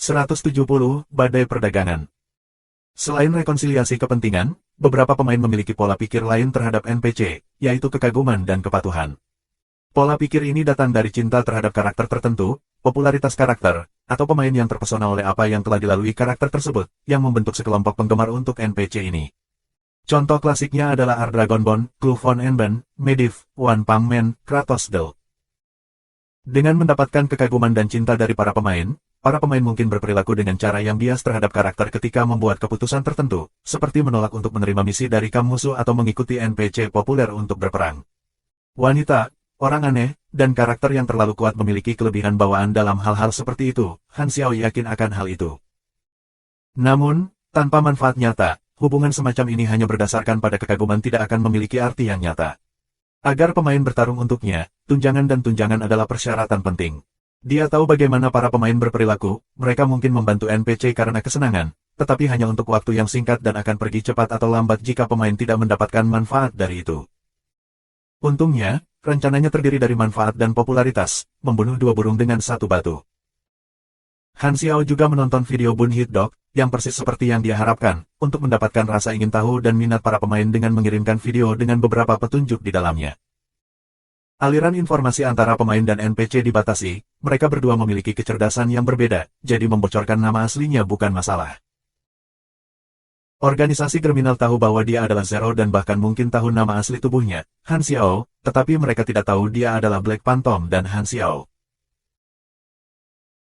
170. Badai perdagangan. Selain rekonsiliasi kepentingan, beberapa pemain memiliki pola pikir lain terhadap NPC, yaitu kekaguman dan kepatuhan. Pola pikir ini datang dari cinta terhadap karakter tertentu, popularitas karakter, atau pemain yang terpesona oleh apa yang telah dilalui karakter tersebut, yang membentuk sekelompok penggemar untuk NPC ini. Contoh klasiknya adalah Ardragonbone, Kloof von Enben, Medivh, One Punch Man, Kratos Del. Dengan mendapatkan kekaguman dan cinta dari para pemain mungkin berperilaku dengan cara yang bias terhadap karakter ketika membuat keputusan tertentu, seperti menolak untuk menerima misi dari kamp musuh atau mengikuti NPC populer untuk berperang. Wanita, orang aneh, dan karakter yang terlalu kuat memiliki kelebihan bawaan dalam hal-hal seperti itu. Han Xiao yakin akan hal itu. Namun, tanpa manfaat nyata, hubungan semacam ini hanya berdasarkan pada kekaguman tidak akan memiliki arti yang nyata. Agar pemain bertarung untuknya, tunjangan dan tunjangan adalah persyaratan penting. Dia tahu bagaimana para pemain berperilaku, mereka mungkin membantu NPC karena kesenangan, tetapi hanya untuk waktu yang singkat dan akan pergi cepat atau lambat jika pemain tidak mendapatkan manfaat dari itu. Untungnya, rencananya terdiri dari manfaat dan popularitas, membunuh dua burung dengan satu batu. Han Xiao juga menonton video Bun Hit Dog, yang persis seperti yang dia harapkan, untuk mendapatkan rasa ingin tahu dan minat para pemain dengan mengirimkan video dengan beberapa petunjuk di dalamnya. Aliran informasi antara pemain dan NPC dibatasi, mereka berdua memiliki kecerdasan yang berbeda, jadi membocorkan nama aslinya bukan masalah. Organisasi kriminal tahu bahwa dia adalah Zero dan bahkan mungkin tahu nama asli tubuhnya, Han Xiao, tetapi mereka tidak tahu dia adalah Black Phantom dan Han Xiao.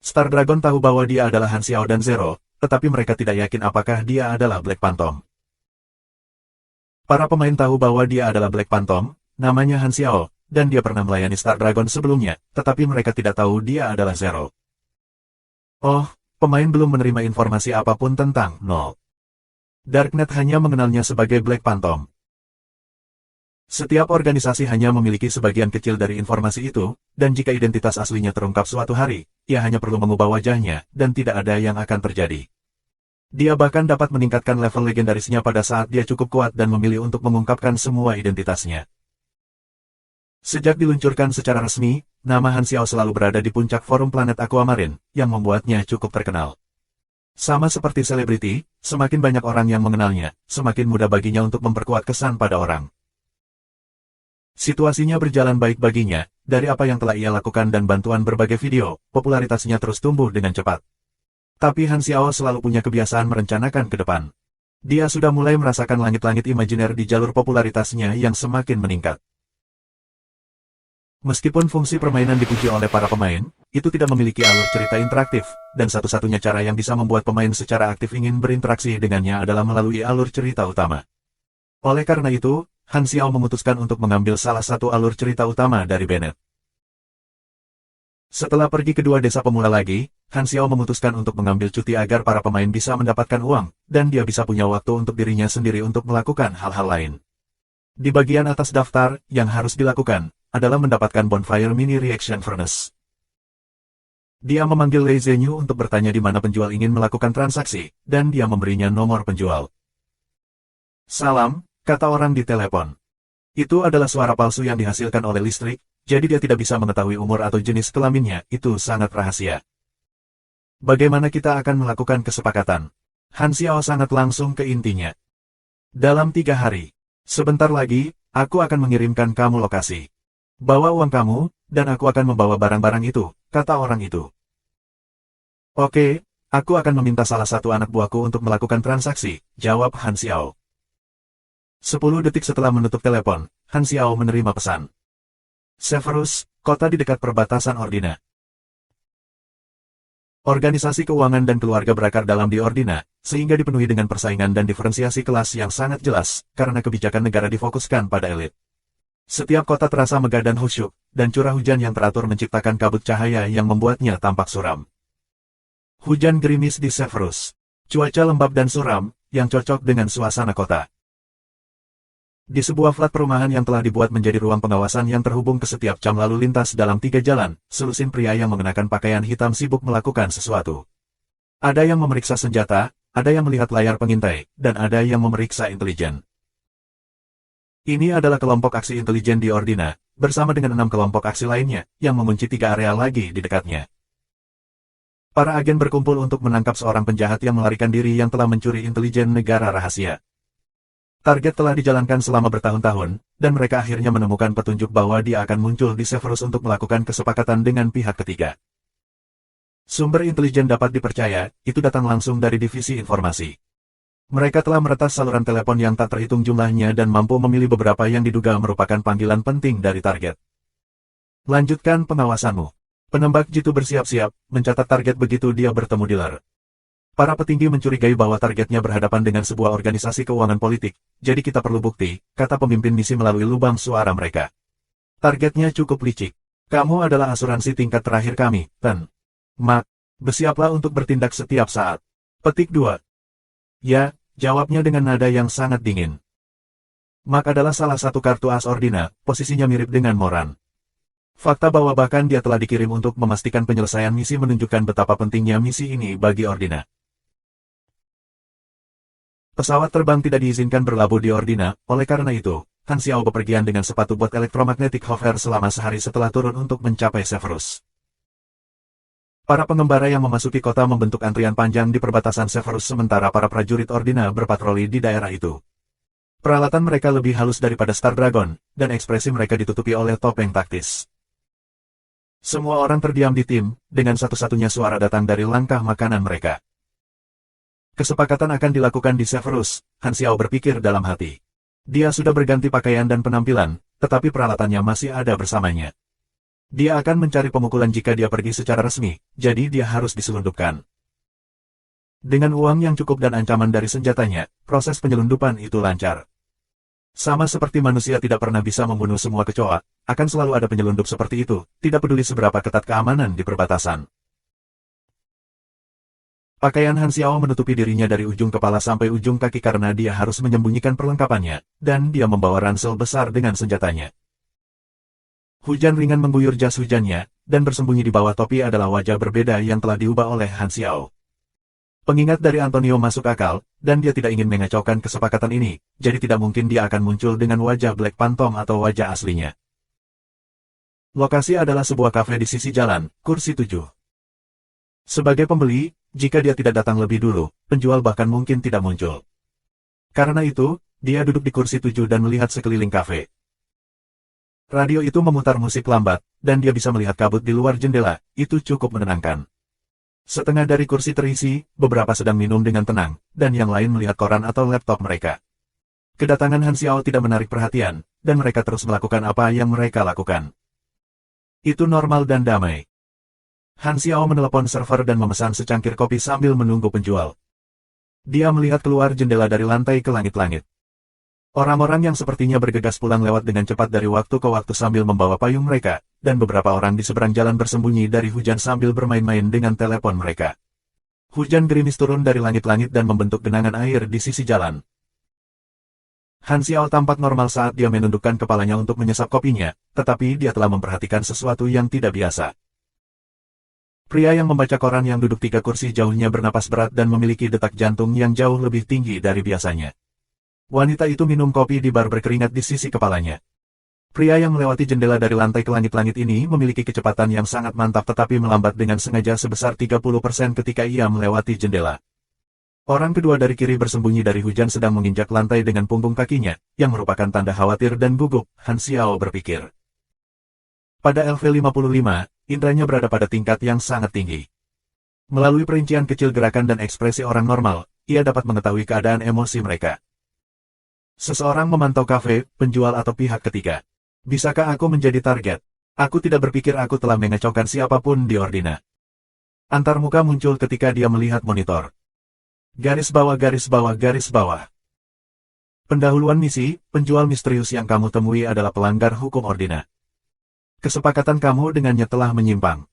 Star Dragon tahu bahwa dia adalah Han Xiao dan Zero, tetapi mereka tidak yakin apakah dia adalah Black Phantom. Para pemain tahu bahwa dia adalah Black Phantom, namanya Han Xiao, dan dia pernah melayani Star Dragon sebelumnya, tetapi mereka tidak tahu dia adalah Zero. Oh, pemain belum menerima informasi apapun tentang Nol. Darknet hanya mengenalnya sebagai Black Phantom. Setiap organisasi hanya memiliki sebagian kecil dari informasi itu, dan jika identitas aslinya terungkap suatu hari, ia hanya perlu mengubah wajahnya, dan tidak ada yang akan terjadi. Dia bahkan dapat meningkatkan level legendarisnya pada saat dia cukup kuat dan memilih untuk mengungkapkan semua identitasnya. Sejak diluncurkan secara resmi, nama Han Xiao selalu berada di puncak forum planet Aquamarine, yang membuatnya cukup terkenal. Sama seperti selebriti, semakin banyak orang yang mengenalnya, semakin mudah baginya untuk memperkuat kesan pada orang. Situasinya berjalan baik baginya, dari apa yang telah ia lakukan dan bantuan berbagai video, popularitasnya terus tumbuh dengan cepat. Tapi Han Xiao selalu punya kebiasaan merencanakan ke depan. Dia sudah mulai merasakan langit-langit imajiner di jalur popularitasnya yang semakin meningkat. Meskipun fungsi permainan dipuji oleh para pemain, itu tidak memiliki alur cerita interaktif, dan satu-satunya cara yang bisa membuat pemain secara aktif ingin berinteraksi dengannya adalah melalui alur cerita utama. Oleh karena itu, Han Xiao memutuskan untuk mengambil salah satu alur cerita utama dari Bennett. Setelah pergi ke dua desa pemula lagi, Han Xiao memutuskan untuk mengambil cuti agar para pemain bisa mendapatkan uang, dan dia bisa punya waktu untuk dirinya sendiri untuk melakukan hal-hal lain. Di bagian atas daftar, yang harus dilakukan adalah mendapatkan Bonfire Mini Reaction Furnace. Dia memanggil Lei Zhenyu untuk bertanya di mana penjual ingin melakukan transaksi, dan dia memberinya nomor penjual. Salam, kata orang di telepon. Itu adalah suara palsu yang dihasilkan oleh listrik, jadi dia tidak bisa mengetahui umur atau jenis kelaminnya, itu sangat rahasia. Bagaimana kita akan melakukan kesepakatan? Han Xiao sangat langsung ke intinya. Dalam 3 hari. Sebentar lagi, aku akan mengirimkan kamu lokasi. Bawa uang kamu, dan aku akan membawa barang-barang itu, kata orang itu. Oke, aku akan meminta salah satu anak buahku untuk melakukan transaksi, jawab Han Xiao. 10 detik setelah menutup telepon, Han Xiao menerima pesan. Severus, kota di dekat perbatasan Ordina. Organisasi keuangan dan keluarga berakar dalam di Ordina, sehingga dipenuhi dengan persaingan dan diferensiasi kelas yang sangat jelas, karena kebijakan negara difokuskan pada elit. Setiap kota terasa megah dan khusyuk, dan curah hujan yang teratur menciptakan kabut cahaya yang membuatnya tampak suram. Hujan gerimis di Severus. Cuaca lembab dan suram, yang cocok dengan suasana kota. Di sebuah flat perumahan yang telah dibuat menjadi ruang pengawasan yang terhubung ke setiap jam lalu lintas dalam 3 jalan, selusin pria yang mengenakan pakaian hitam sibuk melakukan sesuatu. Ada yang memeriksa senjata, ada yang melihat layar pengintai, dan ada yang memeriksa intelijen. Ini adalah kelompok aksi intelijen di Ordina, bersama dengan 6 kelompok aksi lainnya, yang mengunci 3 area lagi di dekatnya. Para agen berkumpul untuk menangkap seorang penjahat yang melarikan diri yang telah mencuri intelijen negara rahasia. Target telah dijalankan selama bertahun-tahun, dan mereka akhirnya menemukan petunjuk bahwa dia akan muncul di Severus untuk melakukan kesepakatan dengan pihak ketiga. Sumber intelijen dapat dipercaya, itu datang langsung dari divisi informasi. Mereka telah meretas saluran telepon yang tak terhitung jumlahnya dan mampu memilih beberapa yang diduga merupakan panggilan penting dari target. Lanjutkan pengawasanmu. Penembak jitu bersiap-siap, mencatat target begitu dia bertemu dealer. Para petinggi mencurigai bahwa targetnya berhadapan dengan sebuah organisasi keuangan politik, jadi kita perlu bukti, kata pemimpin misi melalui lubang suara mereka. Targetnya cukup licik. Kamu adalah asuransi tingkat terakhir kami, Ten. Mark, bersiaplah untuk bertindak setiap saat. Petik 2. Ya, jawabnya dengan nada yang sangat dingin. Mark adalah salah satu kartu as Ordina, posisinya mirip dengan Moran. Fakta bahwa bahkan dia telah dikirim untuk memastikan penyelesaian misi menunjukkan betapa pentingnya misi ini bagi Ordina. Pesawat terbang tidak diizinkan berlabuh di Ordina, oleh karena itu, Han Xiao bepergian dengan sepatu bot elektromagnetik hover selama sehari setelah turun untuk mencapai Severus. Para pengembara yang memasuki kota membentuk antrian panjang di perbatasan Severus sementara para prajurit Ordina berpatroli di daerah itu. Peralatan mereka lebih halus daripada Star Dragon, dan ekspresi mereka ditutupi oleh topeng taktis. Semua orang terdiam di tim, dengan satu-satunya suara datang dari langkah makanan mereka. Kesepakatan akan dilakukan di Severus, Han Xiao berpikir dalam hati. Dia sudah berganti pakaian dan penampilan, tetapi peralatannya masih ada bersamanya. Dia akan mencari pemukulan jika dia pergi secara resmi, jadi dia harus diselundupkan. Dengan uang yang cukup dan ancaman dari senjatanya, proses penyelundupan itu lancar. Sama seperti manusia tidak pernah bisa membunuh semua kecoa, akan selalu ada penyelundup seperti itu, tidak peduli seberapa ketat keamanan di perbatasan. Pakaian Han Xiao menutupi dirinya dari ujung kepala sampai ujung kaki karena dia harus menyembunyikan perlengkapannya, dan dia membawa ransel besar dengan senjatanya. Hujan ringan mengguyur jas hujannya, dan bersembunyi di bawah topi adalah wajah berbeda yang telah diubah oleh Han Xiao. Pengingat dari Antonio masuk akal, dan dia tidak ingin mengacaukan kesepakatan ini, jadi tidak mungkin dia akan muncul dengan wajah Black Phantom atau wajah aslinya. Lokasi adalah sebuah kafe di sisi jalan, kursi 7. Sebagai pembeli, jika dia tidak datang lebih dulu, penjual bahkan mungkin tidak muncul. Karena itu, dia duduk di kursi 7 dan melihat sekeliling kafe. Radio itu memutar musik lambat, dan dia bisa melihat kabut di luar jendela, itu cukup menenangkan. Setengah dari kursi terisi, beberapa sedang minum dengan tenang, dan yang lain melihat koran atau laptop mereka. Kedatangan Han Xiao tidak menarik perhatian, dan mereka terus melakukan apa yang mereka lakukan. Itu normal dan damai. Han Xiao menelepon server dan memesan secangkir kopi sambil menunggu penjual. Dia melihat keluar jendela dari lantai ke langit-langit. Orang-orang yang sepertinya bergegas pulang lewat dengan cepat dari waktu ke waktu sambil membawa payung mereka, dan beberapa orang di seberang jalan bersembunyi dari hujan sambil bermain-main dengan telepon mereka. Hujan gerimis turun dari langit-langit dan membentuk genangan air di sisi jalan. Han Xiao tampak normal saat dia menundukkan kepalanya untuk menyesap kopinya, tetapi dia telah memperhatikan sesuatu yang tidak biasa. Pria yang membaca koran yang duduk 3 kursi jauhnya bernapas berat dan memiliki detak jantung yang jauh lebih tinggi dari biasanya. Wanita itu minum kopi di bar berkeringat di sisi kepalanya. Pria yang melewati jendela dari lantai ke langit-langit ini memiliki kecepatan yang sangat mantap tetapi melambat dengan sengaja sebesar 30% ketika ia melewati jendela. Orang kedua dari kiri bersembunyi dari hujan sedang menginjak lantai dengan punggung kakinya, yang merupakan tanda khawatir dan gugup, Han Xiao berpikir. Pada LV55, indranya berada pada tingkat yang sangat tinggi. Melalui perincian kecil gerakan dan ekspresi orang normal, ia dapat mengetahui keadaan emosi mereka. Seseorang memantau kafe, penjual atau pihak ketiga. Bisakah aku menjadi target? Aku tidak berpikir aku telah mengacaukan siapapun di Ordina. Antarmuka muncul ketika dia melihat monitor. Garis bawah garis bawah garis bawah. Pendahuluan misi, penjual misterius yang kamu temui adalah pelanggar hukum Ordina. Kesepakatan kamu dengannya telah menyimpang.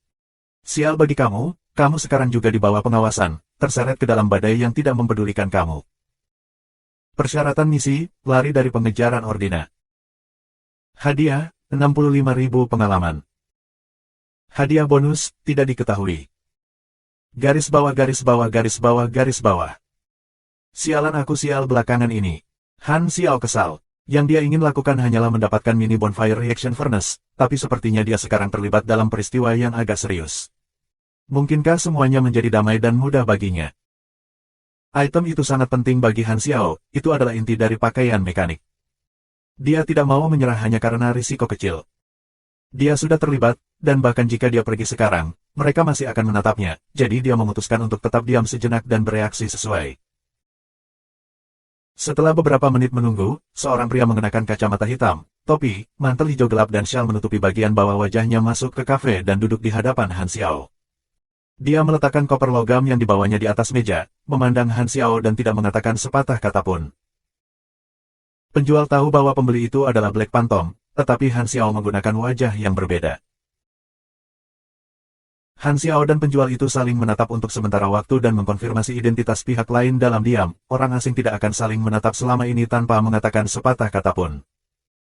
Sial bagi kamu, kamu sekarang juga di bawah pengawasan, terseret ke dalam badai yang tidak mempedulikan kamu. Persyaratan misi, lari dari pengejaran Ordina. Hadiah, 65.000 pengalaman. Hadiah bonus, tidak diketahui. Garis bawah garis bawah garis bawah garis bawah. Sialan aku sial belakangan ini. Han Xiao kesal. Yang dia ingin lakukan hanyalah mendapatkan mini bonfire reaction furnace, tapi sepertinya dia sekarang terlibat dalam peristiwa yang agak serius. Mungkinkah semuanya menjadi damai dan mudah baginya? Item itu sangat penting bagi Han Xiao, itu adalah inti dari pakaian mekanik. Dia tidak mau menyerah hanya karena risiko kecil. Dia sudah terlibat, dan bahkan jika dia pergi sekarang, mereka masih akan menatapnya, jadi dia memutuskan untuk tetap diam sejenak dan bereaksi sesuai. Setelah beberapa menit menunggu, seorang pria mengenakan kacamata hitam, topi, mantel hijau gelap dan syal menutupi bagian bawah wajahnya masuk ke kafe dan duduk di hadapan Han Xiao. Dia meletakkan koper logam yang dibawanya di atas meja, memandang Han Xiao dan tidak mengatakan sepatah kata pun. Penjual tahu bahwa pembeli itu adalah Black Phantom, tetapi Han Xiao menggunakan wajah yang berbeda. Han Xiao dan penjual itu saling menatap untuk sementara waktu dan mengkonfirmasi identitas pihak lain dalam diam. Orang asing tidak akan saling menatap selama ini tanpa mengatakan sepatah kata pun.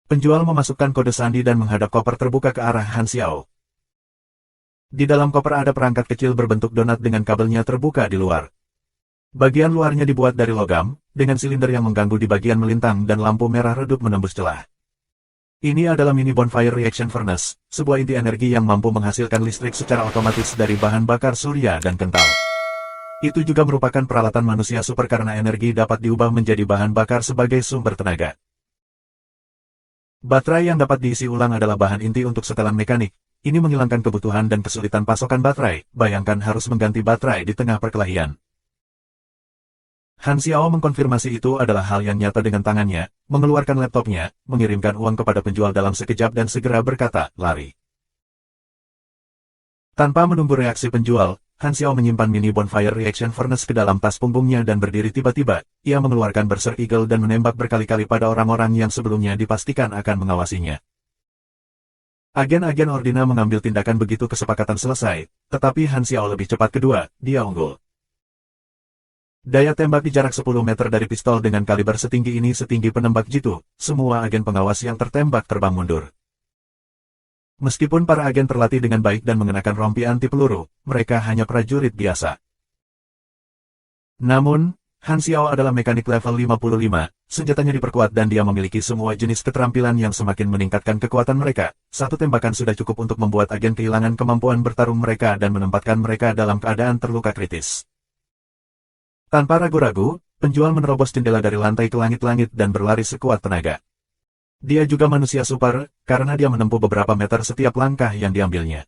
Penjual memasukkan kode sandi dan menghadap koper terbuka ke arah Han Xiao. Di dalam koper ada perangkat kecil berbentuk donat dengan kabelnya terbuka di luar. Bagian luarnya dibuat dari logam, dengan silinder yang mengganggu di bagian melintang dan lampu merah redup menembus celah. Ini adalah mini bonfire reaction furnace, sebuah inti energi yang mampu menghasilkan listrik secara otomatis dari bahan bakar surya dan kental. Itu juga merupakan peralatan manusia super karena energi dapat diubah menjadi bahan bakar sebagai sumber tenaga. Baterai yang dapat diisi ulang adalah bahan inti untuk setelan mekanik. Ini menghilangkan kebutuhan dan kesulitan pasokan baterai, bayangkan harus mengganti baterai di tengah perkelahian. Han Xiao mengkonfirmasi itu adalah hal yang nyata dengan tangannya, mengeluarkan laptopnya, mengirimkan uang kepada penjual dalam sekejap dan segera berkata, lari. Tanpa menunggu reaksi penjual, Han Xiao menyimpan mini bonfire reaction furnace ke dalam tas punggungnya dan berdiri tiba-tiba, ia mengeluarkan Berserk Eagle dan menembak berkali-kali pada orang-orang yang sebelumnya dipastikan akan mengawasinya. Agen-agen Ordina mengambil tindakan begitu kesepakatan selesai, tetapi Han Xiao lebih cepat kedua, dia unggul. Daya tembak di jarak 10 meter dari pistol dengan kaliber setinggi ini setinggi penembak jitu, semua agen pengawas yang tertembak terbang mundur. Meskipun para agen terlatih dengan baik dan mengenakan rompi anti peluru, mereka hanya prajurit biasa. Namun, Han Xiao adalah mekanik level 55, senjatanya diperkuat dan dia memiliki semua jenis keterampilan yang semakin meningkatkan kekuatan mereka. Satu tembakan sudah cukup untuk membuat agen kehilangan kemampuan bertarung mereka dan menempatkan mereka dalam keadaan terluka kritis. Tanpa ragu-ragu, penjual menerobos jendela dari lantai ke langit-langit dan berlari sekuat tenaga. Dia juga manusia super, karena dia menempuh beberapa meter setiap langkah yang diambilnya.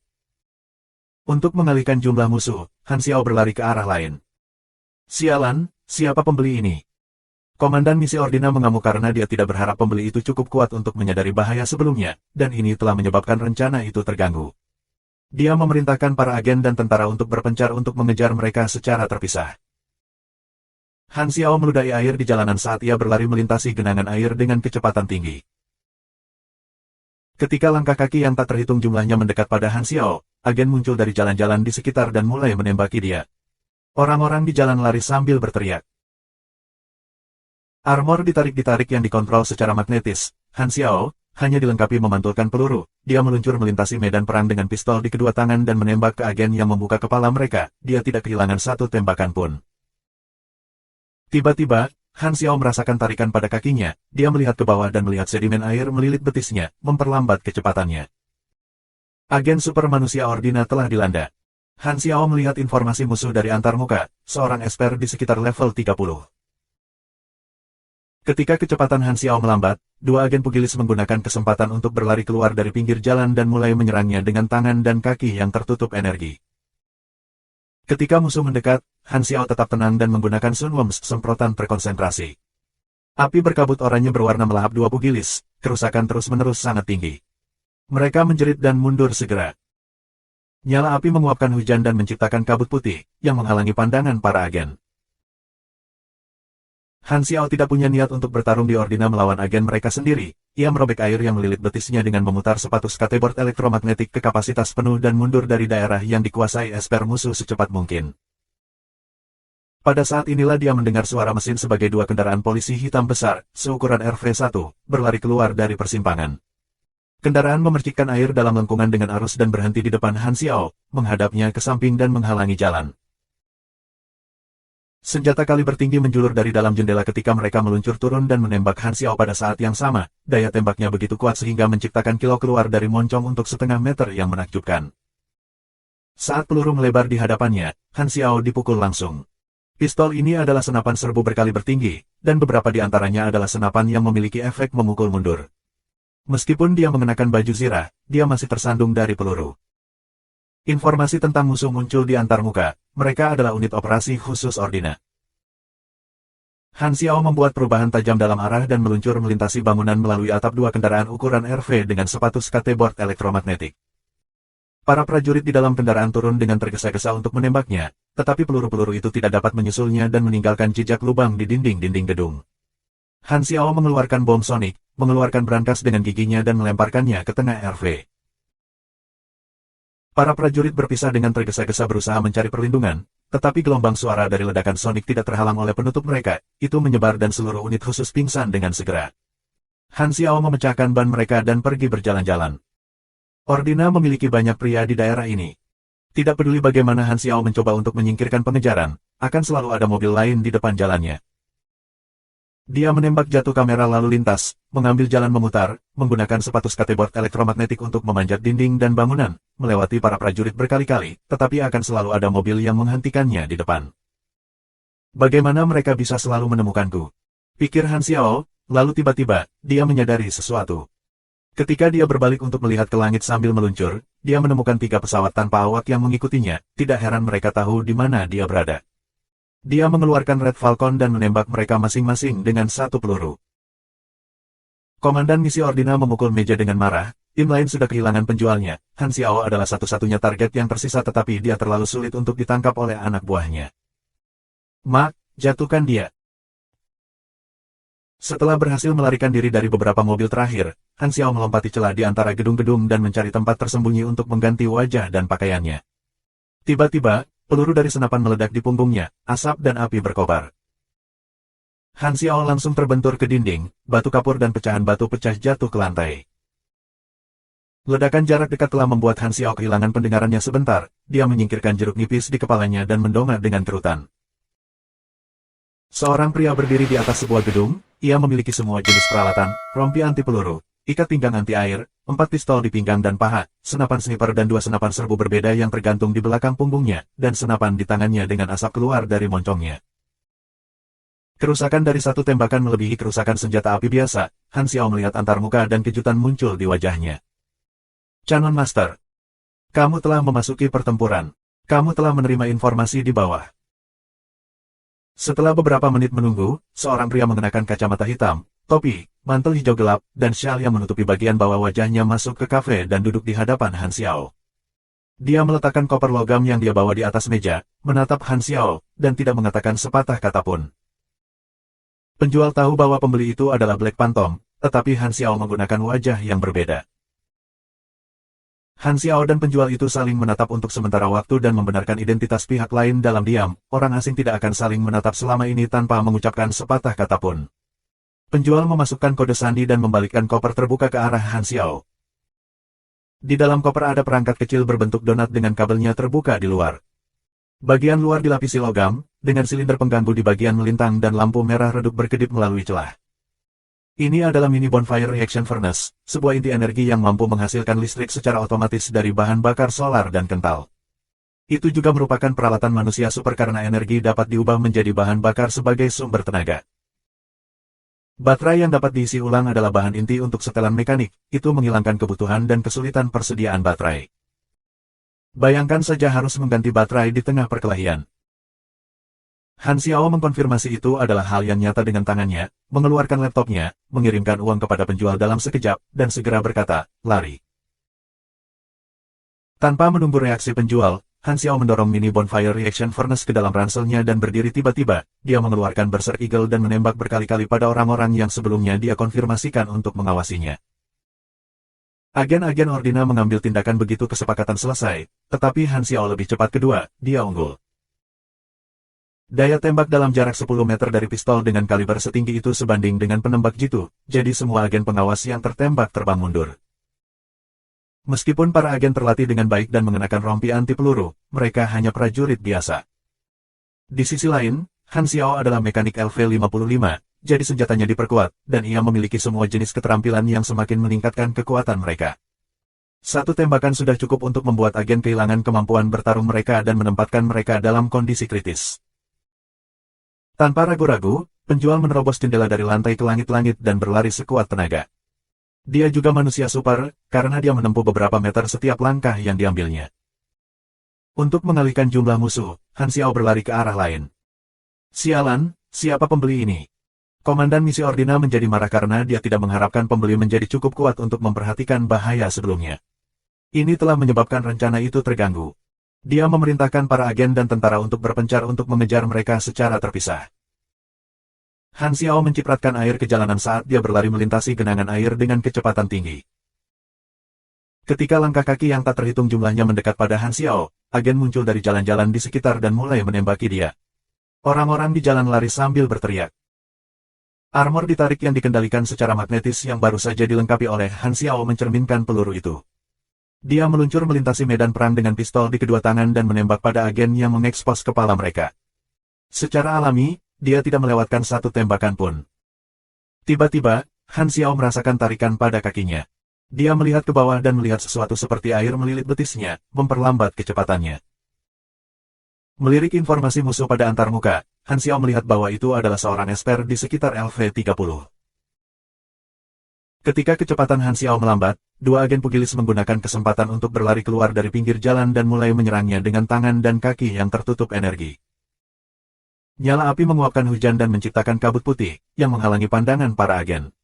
Untuk mengalihkan jumlah musuh, Han Xiao berlari ke arah lain. Sialan, siapa pembeli ini? Komandan misi Ordina mengamuk karena dia tidak berharap pembeli itu cukup kuat untuk menyadari bahaya sebelumnya, dan ini telah menyebabkan rencana itu terganggu. Dia memerintahkan para agen dan tentara untuk berpencar untuk mengejar mereka secara terpisah. Han Xiao meludahi air di jalanan saat ia berlari melintasi genangan air dengan kecepatan tinggi. Ketika langkah kaki yang tak terhitung jumlahnya mendekat pada Han Xiao, agen muncul dari jalan-jalan di sekitar dan mulai menembaki dia. Orang-orang di jalan lari sambil berteriak. Armor ditarik-ditarik yang dikontrol secara magnetis. Han Xiao hanya dilengkapi memantulkan peluru. Dia meluncur melintasi medan perang dengan pistol di kedua tangan dan menembak ke agen yang membuka kepala mereka. Dia tidak kehilangan satu tembakan pun. Tiba-tiba, Han Xiao merasakan tarikan pada kakinya. Dia melihat ke bawah dan melihat sedimen air melilit betisnya, memperlambat kecepatannya. Agen super manusia Ordina telah dilanda. Han Xiao melihat informasi musuh dari antarmuka, seorang esper di sekitar level 30. Ketika kecepatan Han Xiao melambat, dua agen pugilis menggunakan kesempatan untuk berlari keluar dari pinggir jalan dan mulai menyerangnya dengan tangan dan kaki yang tertutup energi. Ketika musuh mendekat, Han Xiao tetap tenang dan menggunakan Sun Worms semprotan terkonsentrasi. Api berkabut oranye berwarna melahap dua pugilis, kerusakan terus-menerus sangat tinggi. Mereka menjerit dan mundur segera. Nyala api menguapkan hujan dan menciptakan kabut putih, yang menghalangi pandangan para agen. Han Xiao tidak punya niat untuk bertarung di Ordina melawan agen mereka sendiri. Ia merobek air yang melilit betisnya dengan memutar sepatu skateboard elektromagnetik ke kapasitas penuh dan mundur dari daerah yang dikuasai esper musuh secepat mungkin. Pada saat inilah dia mendengar suara mesin sebagai dua kendaraan polisi hitam besar, seukuran RV1, berlari keluar dari persimpangan. Kendaraan memercikkan air dalam lengkungan dengan arus dan berhenti di depan Han Xiao, menghadapnya ke samping dan menghalangi jalan. Senjata kaliber tinggi menjulur dari dalam jendela ketika mereka meluncur turun dan menembak Han Xiao pada saat yang sama. Daya tembaknya begitu kuat sehingga menciptakan kilau keluar dari moncong untuk setengah meter yang menakjubkan. Saat peluru melebar di hadapannya, Han Xiao dipukul langsung. Pistol ini adalah senapan serbu berkaliber tinggi, dan beberapa di antaranya adalah senapan yang memiliki efek memukul mundur. Meskipun dia mengenakan baju zirah, dia masih tersandung dari peluru. Informasi tentang musuh muncul di antarmuka, mereka adalah unit operasi khusus Ordina. Han Xiao membuat perubahan tajam dalam arah dan meluncur melintasi bangunan melalui atap dua kendaraan ukuran RV dengan sepatu skateboard elektromagnetik. Para prajurit di dalam kendaraan turun dengan tergesa-gesa untuk menembaknya, tetapi peluru-peluru itu tidak dapat menyusulnya dan meninggalkan jejak lubang di dinding-dinding gedung. Han Xiao mengeluarkan bom sonik, mengeluarkan brankas dengan giginya dan melemparkannya ke tengah RV. Para prajurit berpisah dengan tergesa-gesa berusaha mencari perlindungan, tetapi gelombang suara dari ledakan sonik tidak terhalang oleh penutup mereka, itu menyebar dan seluruh unit khusus pingsan dengan segera. Han Xiao memecahkan ban mereka dan pergi berjalan-jalan. Ordina memiliki banyak pria di daerah ini. Tidak peduli bagaimana Han Xiao mencoba untuk menyingkirkan pengejaran, akan selalu ada mobil lain di depan jalannya. Dia menembak jatuh kamera lalu lintas, mengambil jalan memutar, menggunakan sepatu skateboard elektromagnetik untuk memanjat dinding dan bangunan, melewati para prajurit berkali-kali, tetapi akan selalu ada mobil yang menghentikannya di depan. Bagaimana mereka bisa selalu menemukanku? Pikir Han Xiao, lalu tiba-tiba, dia menyadari sesuatu. Ketika dia berbalik untuk melihat ke langit sambil meluncur, dia menemukan 3 pesawat tanpa awak yang mengikutinya, tidak heran mereka tahu di mana dia berada. Dia mengeluarkan Red Falcon dan menembak mereka masing-masing dengan 1 peluru. Komandan misi Ordina memukul meja dengan marah, tim lain sudah kehilangan penjualnya, Han Xiao adalah satu-satunya target yang tersisa tetapi dia terlalu sulit untuk ditangkap oleh anak buahnya. Mak, jatuhkan dia. Setelah berhasil melarikan diri dari beberapa mobil terakhir, Han Xiao melompati celah di antara gedung-gedung dan mencari tempat tersembunyi untuk mengganti wajah dan pakaiannya. Tiba-tiba, peluru dari senapan meledak di punggungnya, asap dan api berkobar. Han Xiao langsung terbentur ke dinding, batu kapur dan pecahan batu pecah jatuh ke lantai. Ledakan jarak dekat telah membuat Han Xiao kehilangan pendengarannya sebentar, dia menyingkirkan jeruk nipis di kepalanya dan mendongak dengan kerutan. Seorang pria berdiri di atas sebuah gedung, ia memiliki semua jenis peralatan, rompi anti peluru, ikat pinggang anti air, 4 pistol di pinggang dan paha, senapan sniper dan 2 senapan serbu berbeda yang tergantung di belakang punggungnya, dan senapan di tangannya dengan asap keluar dari moncongnya. Kerusakan dari satu tembakan melebihi kerusakan senjata api biasa, Han Xiao melihat antarmuka dan kejutan muncul di wajahnya. Canon Master, kamu telah memasuki pertempuran. Kamu telah menerima informasi di bawah. Setelah beberapa menit menunggu, seorang pria mengenakan kacamata hitam, topi, mantel hijau gelap, dan syal yang menutupi bagian bawah wajahnya masuk ke kafe dan duduk di hadapan Han Xiao. Dia meletakkan koper logam yang dia bawa di atas meja, menatap Han Xiao, dan tidak mengatakan sepatah kata pun. Penjual tahu bahwa pembeli itu adalah Black Phantom, tetapi Han Xiao menggunakan wajah yang berbeda. Han Xiao dan penjual itu saling menatap untuk sementara waktu dan membenarkan identitas pihak lain dalam diam. Orang asing tidak akan saling menatap selama ini tanpa mengucapkan sepatah kata pun. Penjual memasukkan kode sandi dan membalikkan koper terbuka ke arah Han Xiao. Di dalam koper ada perangkat kecil berbentuk donat dengan kabelnya terbuka di luar. Bagian luar dilapisi logam, dengan silinder pengganggu di bagian melintang dan lampu merah redup berkedip melalui celah. Ini adalah mini bonfire reaction furnace, sebuah inti energi yang mampu menghasilkan listrik secara otomatis dari bahan bakar solar dan kental. Itu juga merupakan peralatan manusia super karena energi dapat diubah menjadi bahan bakar sebagai sumber tenaga. Baterai yang dapat diisi ulang adalah bahan inti untuk setelan mekanik, itu menghilangkan kebutuhan dan kesulitan persediaan baterai. Bayangkan saja harus mengganti baterai di tengah perkelahian. Han Xiao mengkonfirmasi itu adalah hal yang nyata dengan tangannya, mengeluarkan laptopnya, mengirimkan uang kepada penjual dalam sekejap, dan segera berkata, lari. Tanpa menunggu reaksi penjual, Han Xiao mendorong mini bonfire reaction furnace ke dalam ranselnya dan berdiri tiba-tiba, dia mengeluarkan Berserk Eagle dan menembak berkali-kali pada orang-orang yang sebelumnya dia konfirmasikan untuk mengawasinya. Agen-agen Ordina mengambil tindakan begitu kesepakatan selesai, tetapi Han Xiao lebih cepat kedua, dia unggul. Daya tembak dalam jarak 10 meter dari pistol dengan kaliber setinggi itu sebanding dengan penembak jitu, jadi semua agen pengawas yang tertembak terbang mundur. Meskipun para agen terlatih dengan baik dan mengenakan rompi anti peluru, mereka hanya prajurit biasa. Di sisi lain, Han Xiao adalah mekanik LV-55, jadi senjatanya diperkuat, dan ia memiliki semua jenis keterampilan yang semakin meningkatkan kekuatan mereka. Satu tembakan sudah cukup untuk membuat agen kehilangan kemampuan bertarung mereka dan menempatkan mereka dalam kondisi kritis. Tanpa ragu-ragu, penjual menerobos jendela dari lantai ke langit-langit dan berlari sekuat tenaga. Dia juga manusia super, karena dia menempuh beberapa meter setiap langkah yang diambilnya. Untuk mengalihkan jumlah musuh, Han Xiao berlari ke arah lain. Sialan, siapa pembeli ini? Komandan misi Ordina menjadi marah karena dia tidak mengharapkan pembeli menjadi cukup kuat untuk memperhatikan bahaya sebelumnya. Ini telah menyebabkan rencana itu terganggu. Dia memerintahkan para agen dan tentara untuk berpencar untuk mengejar mereka secara terpisah. Han Xiao mencipratkan air ke jalanan saat dia berlari melintasi genangan air dengan kecepatan tinggi. Ketika langkah kaki yang tak terhitung jumlahnya mendekat pada Han Xiao, agen muncul dari jalan-jalan di sekitar dan mulai menembaki dia. Orang-orang di jalan lari sambil berteriak. Armor ditarik yang dikendalikan secara magnetis yang baru saja dilengkapi oleh Han Xiao mencerminkan peluru itu. Dia meluncur melintasi medan perang dengan pistol di kedua tangan dan menembak pada agen yang mengekspos kepala mereka. Secara alami, dia tidak melewatkan satu tembakan pun. Tiba-tiba, Han Xiao merasakan tarikan pada kakinya. Dia melihat ke bawah dan melihat sesuatu seperti air melilit betisnya, memperlambat kecepatannya. Melirik informasi musuh pada antarmuka, Han Xiao melihat bahwa itu adalah seorang esper di sekitar LV-30. Ketika kecepatan Han Xiao melambat, dua agen pugilis menggunakan kesempatan untuk berlari keluar dari pinggir jalan dan mulai menyerangnya dengan tangan dan kaki yang tertutup energi. Nyala api menguapkan hujan dan menciptakan kabut putih, yang menghalangi pandangan para agen.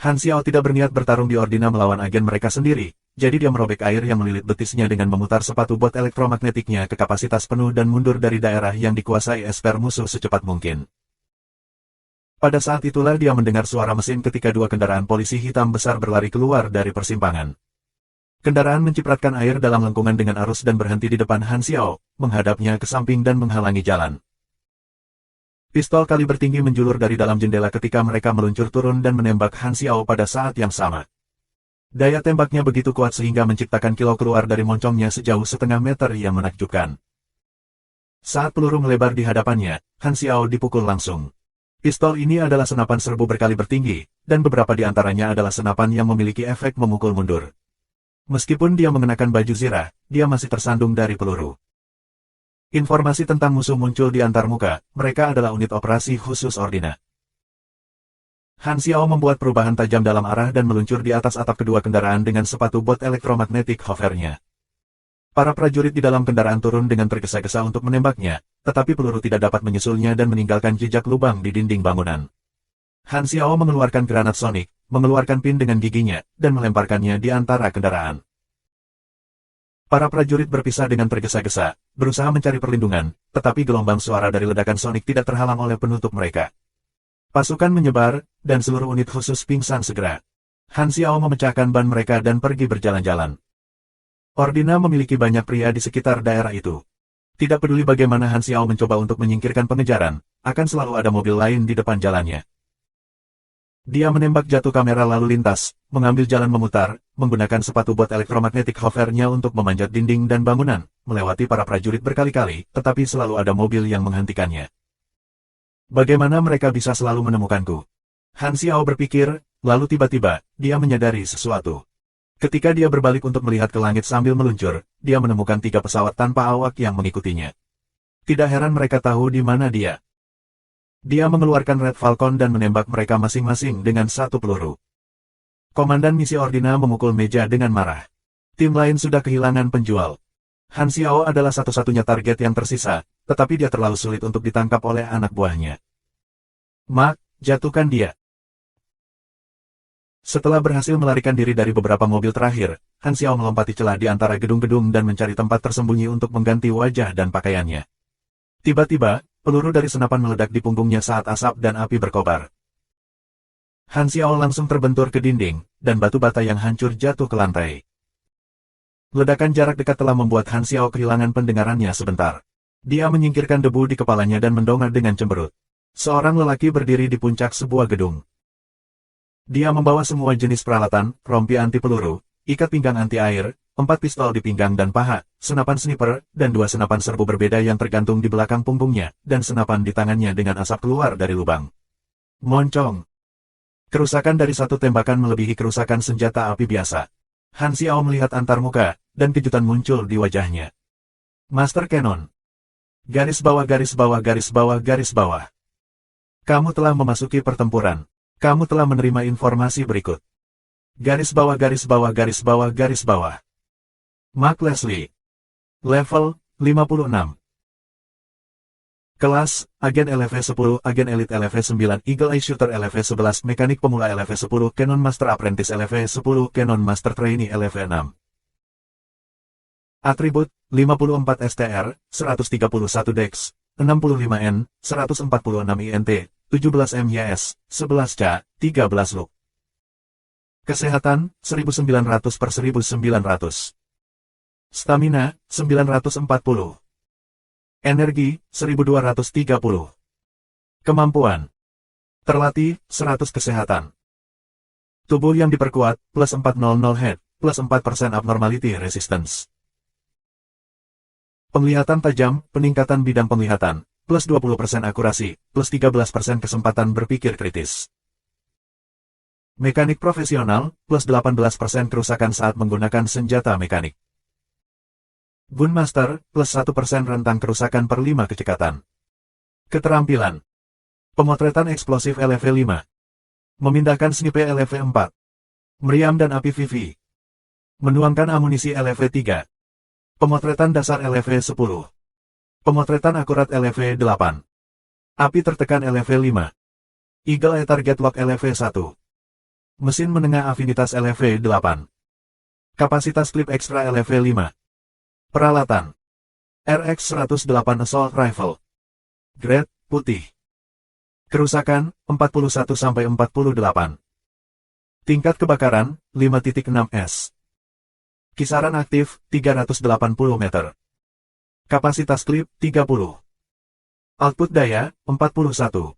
Han Xiao tidak berniat bertarung di Ordina melawan agen mereka sendiri, jadi dia merobek air yang melilit betisnya dengan memutar sepatu bot elektromagnetiknya ke kapasitas penuh dan mundur dari daerah yang dikuasai esper musuh secepat mungkin. Pada saat itulah dia mendengar suara mesin ketika dua kendaraan polisi hitam besar berlari keluar dari persimpangan. Kendaraan mencipratkan air dalam lengkungan dengan arus dan berhenti di depan Han Xiao, menghadapnya ke samping dan menghalangi jalan. Pistol kaliber tinggi menjulur dari dalam jendela ketika mereka meluncur turun dan menembak Han Xiao pada saat yang sama. Daya tembaknya begitu kuat sehingga menciptakan kilau keluar dari moncongnya sejauh setengah meter yang menakjubkan. Saat peluru melebar di hadapannya, Han Xiao dipukul langsung. Pistol ini adalah senapan serbu berkaliber tinggi, dan beberapa di antaranya adalah senapan yang memiliki efek memukul mundur. Meskipun dia mengenakan baju zirah, dia masih tersandung dari peluru. Informasi tentang musuh muncul di antarmuka, mereka adalah unit operasi khusus Ordina. Han Xiao membuat perubahan tajam dalam arah dan meluncur di atas atap kedua kendaraan dengan sepatu bot elektromagnetik hovernya. Para prajurit di dalam kendaraan turun dengan tergesa-gesa untuk menembaknya, tetapi peluru tidak dapat menyusulnya dan meninggalkan jejak lubang di dinding bangunan. Han Xiao mengeluarkan granat sonik, mengeluarkan pin dengan giginya, dan melemparkannya di antara kendaraan. Para prajurit berpisah dengan tergesa-gesa, berusaha mencari perlindungan, tetapi gelombang suara dari ledakan sonik tidak terhalang oleh penutup mereka. Pasukan menyebar, dan seluruh unit khusus pingsan segera. Han Xiao memecahkan ban mereka dan pergi berjalan-jalan. Ordina memiliki banyak pria di sekitar daerah itu. Tidak peduli bagaimana Han Xiao mencoba untuk menyingkirkan pengejaran, akan selalu ada mobil lain di depan jalannya. Dia menembak jatuh kamera lalu lintas, mengambil jalan memutar, menggunakan sepatu bot elektromagnetik hovernya untuk memanjat dinding dan bangunan, melewati para prajurit berkali-kali, tetapi selalu ada mobil yang menghentikannya. Bagaimana mereka bisa selalu menemukanku? Han Xiao berpikir, lalu tiba-tiba, dia menyadari sesuatu. Ketika dia berbalik untuk melihat ke langit sambil meluncur, dia menemukan 3 pesawat tanpa awak yang mengikutinya. Tidak heran mereka tahu di mana dia. Dia mengeluarkan Red Falcon dan menembak mereka masing-masing dengan 1 peluru. Komandan misi Ordina memukul meja dengan marah. Tim lain sudah kehilangan penjual. Han Xiao adalah satu-satunya target yang tersisa, tetapi dia terlalu sulit untuk ditangkap oleh anak buahnya. Mak, jatuhkan dia. Setelah berhasil melarikan diri dari beberapa mobil terakhir, Han Xiao melompati celah di antara gedung-gedung dan mencari tempat tersembunyi untuk mengganti wajah dan pakaiannya. Tiba-tiba, peluru dari senapan meledak di punggungnya saat asap dan api berkobar. Han Xiao langsung terbentur ke dinding, dan batu bata yang hancur jatuh ke lantai. Ledakan jarak dekat telah membuat Han Xiao kehilangan pendengarannya sebentar. Dia menyingkirkan debu di kepalanya dan mendongak dengan cemberut. Seorang lelaki berdiri di puncak sebuah gedung. Dia membawa semua jenis peralatan, rompi anti peluru, ikat pinggang anti air, 4 pistol di pinggang dan paha, senapan sniper, dan 2 senapan serbu berbeda yang tergantung di belakang punggungnya, dan senapan di tangannya dengan asap keluar dari lubang. Moncong. Kerusakan dari satu tembakan melebihi kerusakan senjata api biasa. Han Xiao melihat antarmuka, dan kejutan muncul di wajahnya. Master Cannon. Garis bawah garis bawah garis bawah garis bawah. Kamu telah memasuki pertempuran. Kamu telah menerima informasi berikut. Garis bawah garis bawah garis bawah garis bawah. Mark Leslie. Level 56. Kelas, Agen LV10, Agen Elite LV9, Eagle Eye Shooter LV11, Mekanik Pemula LV10, Cannon Master Apprentice LV10, Cannon Master Trainee LV6. Atribut, 54 STR, 131 Dex, 65 N, 146 INT, 17 MYS, 11 C, 13 Look. Kesehatan, 1900 per 1900. Stamina, 940. Energi, 1230. Kemampuan. Terlatih, 100 kesehatan. Tubuh yang diperkuat, plus 400 head, plus 4% abnormality resistance. Penglihatan tajam, peningkatan bidang penglihatan, plus 20% akurasi, plus 13% kesempatan berpikir kritis. Mekanik profesional, plus 18% kerusakan saat menggunakan senjata mekanik. Gunmaster, plus 1% rentang kerusakan per 5 kecekatan. Keterampilan. Pemotretan eksplosif LV5. Memindahkan sniper LV4. Meriam dan api VV. Menuangkan amunisi LV3. Pemotretan dasar LV10. Pemotretan akurat LV8. Api tertekan LV5. Eagle Eye Target Lock LV1. Mesin menengah afinitas LV8. Kapasitas klip ekstra LV5. Peralatan. RX-108 Assault Rifle. Grade, putih. Kerusakan, 41-48. Tingkat kebakaran, 5.6 S. Kisaran aktif, 380 meter. Kapasitas klip, 30. Output daya, 41.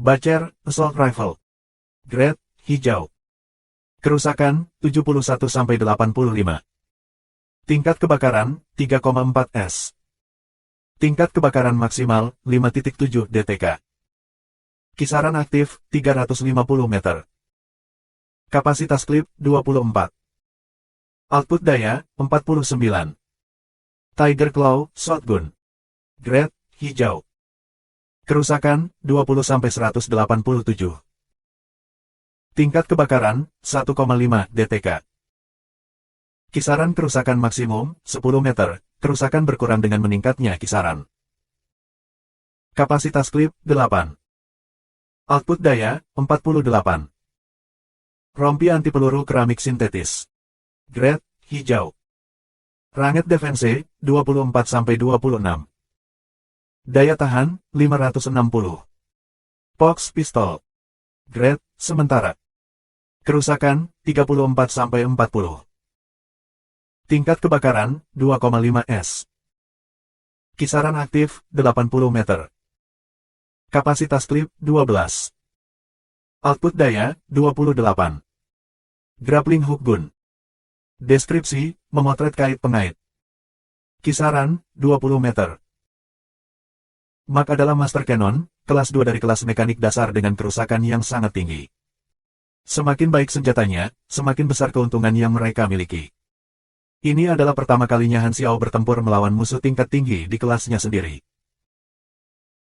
Bacer, Assault Rifle. Grade, hijau. Kerusakan, 71-85. Tingkat kebakaran, 3,4 S. Tingkat kebakaran maksimal, 5.7 DTK. Kisaran aktif, 350 meter. Kapasitas klip, 24. Output daya, 49. Tiger Claw, Shotgun. Grade, hijau. Kerusakan, 20-187. Tingkat kebakaran, 1,5 DTK. Kisaran kerusakan maksimum, 10 meter, kerusakan berkurang dengan meningkatnya kisaran. Kapasitas klip, 8. Output daya, 48. Rompi anti peluru keramik sintetis. Grade, hijau. Ranget defense, 24-26. Daya tahan, 560. Pox pistol. Grade, sementara. Kerusakan, 34-40. Tingkat kebakaran, 2,5 S. Kisaran aktif, 80 meter. Kapasitas klip, 12. Output daya, 28. Grappling Hook Gun. Deskripsi, memotret kait pengait. Kisaran, 20 meter. Mark adalah Master Cannon, kelas 2 dari kelas mekanik dasar dengan kerusakan yang sangat tinggi. Semakin baik senjatanya, semakin besar keuntungan yang mereka miliki. Ini adalah pertama kalinya Han Xiao bertempur melawan musuh tingkat tinggi di kelasnya sendiri.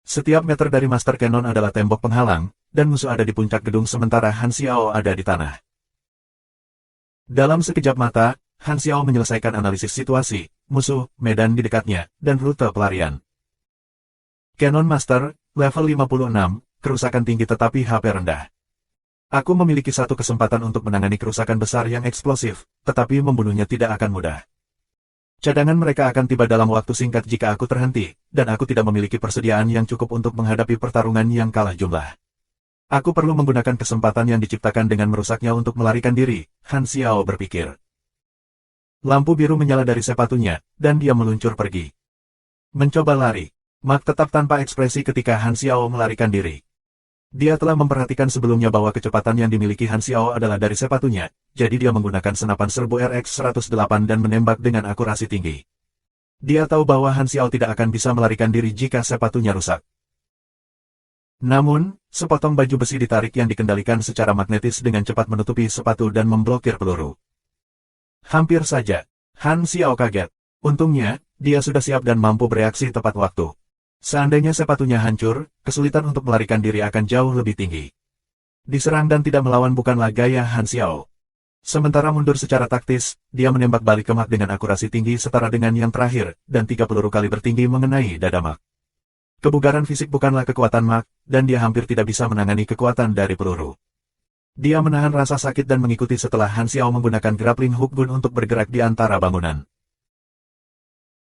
Setiap meter dari Master Cannon adalah tembok penghalang, dan musuh ada di puncak gedung sementara Han Xiao ada di tanah. Dalam sekejap mata, Han Xiao menyelesaikan analisis situasi, musuh, medan di dekatnya, dan rute pelarian. Cannon Master, level 56, kerusakan tinggi tetapi HP rendah. Aku memiliki satu kesempatan untuk menangani kerusakan besar yang eksplosif, tetapi membunuhnya tidak akan mudah. Cadangan mereka akan tiba dalam waktu singkat jika aku terhenti, dan aku tidak memiliki persediaan yang cukup untuk menghadapi pertarungan yang kalah jumlah. Aku perlu menggunakan kesempatan yang diciptakan dengan merusaknya untuk melarikan diri, Han Xiao berpikir. Lampu biru menyala dari sepatunya, dan dia meluncur pergi. Mencoba lari. Mark tetap tanpa ekspresi ketika Han Xiao melarikan diri. Dia telah memperhatikan sebelumnya bahwa kecepatan yang dimiliki Han Xiao adalah dari sepatunya, jadi dia menggunakan senapan serbu RX-108 dan menembak dengan akurasi tinggi. Dia tahu bahwa Han Xiao tidak akan bisa melarikan diri jika sepatunya rusak. Namun, sepotong baju besi ditarik yang dikendalikan secara magnetis dengan cepat menutupi sepatu dan memblokir peluru. Hampir saja, Han Xiao kaget. Untungnya, dia sudah siap dan mampu bereaksi tepat waktu. Seandainya sepatunya hancur, kesulitan untuk melarikan diri akan jauh lebih tinggi. Diserang dan tidak melawan bukanlah gaya Han Xiao. Sementara mundur secara taktis, dia menembak balik ke Mak dengan akurasi tinggi setara dengan yang terakhir, dan 3 peluru kaliber tinggi mengenai dada Mak. Kebugaran fisik bukanlah kekuatan Mak, dan dia hampir tidak bisa menangani kekuatan dari peluru. Dia menahan rasa sakit dan mengikuti setelah Han Xiao menggunakan grappling hook gun untuk bergerak di antara bangunan.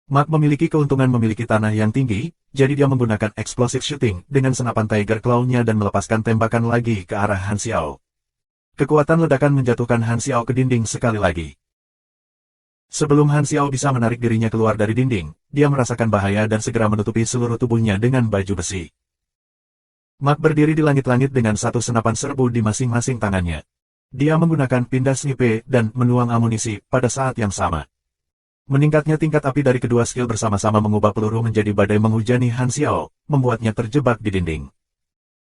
Mak memiliki keuntungan memiliki tanah yang tinggi, jadi dia menggunakan explosive shooting dengan senapan Tiger Claw-nya dan melepaskan tembakan lagi ke arah Han Xiao. Kekuatan ledakan menjatuhkan Han Xiao ke dinding sekali lagi. Sebelum Han Xiao bisa menarik dirinya keluar dari dinding, dia merasakan bahaya dan segera menutupi seluruh tubuhnya dengan baju besi. Mak berdiri di langit-langit dengan satu senapan serbu di masing-masing tangannya. Dia menggunakan pindah snipe dan menuang amunisi pada saat yang sama. Meningkatnya tingkat api dari kedua skill bersama-sama mengubah peluru menjadi badai menghujani Han Xiao, membuatnya terjebak di dinding.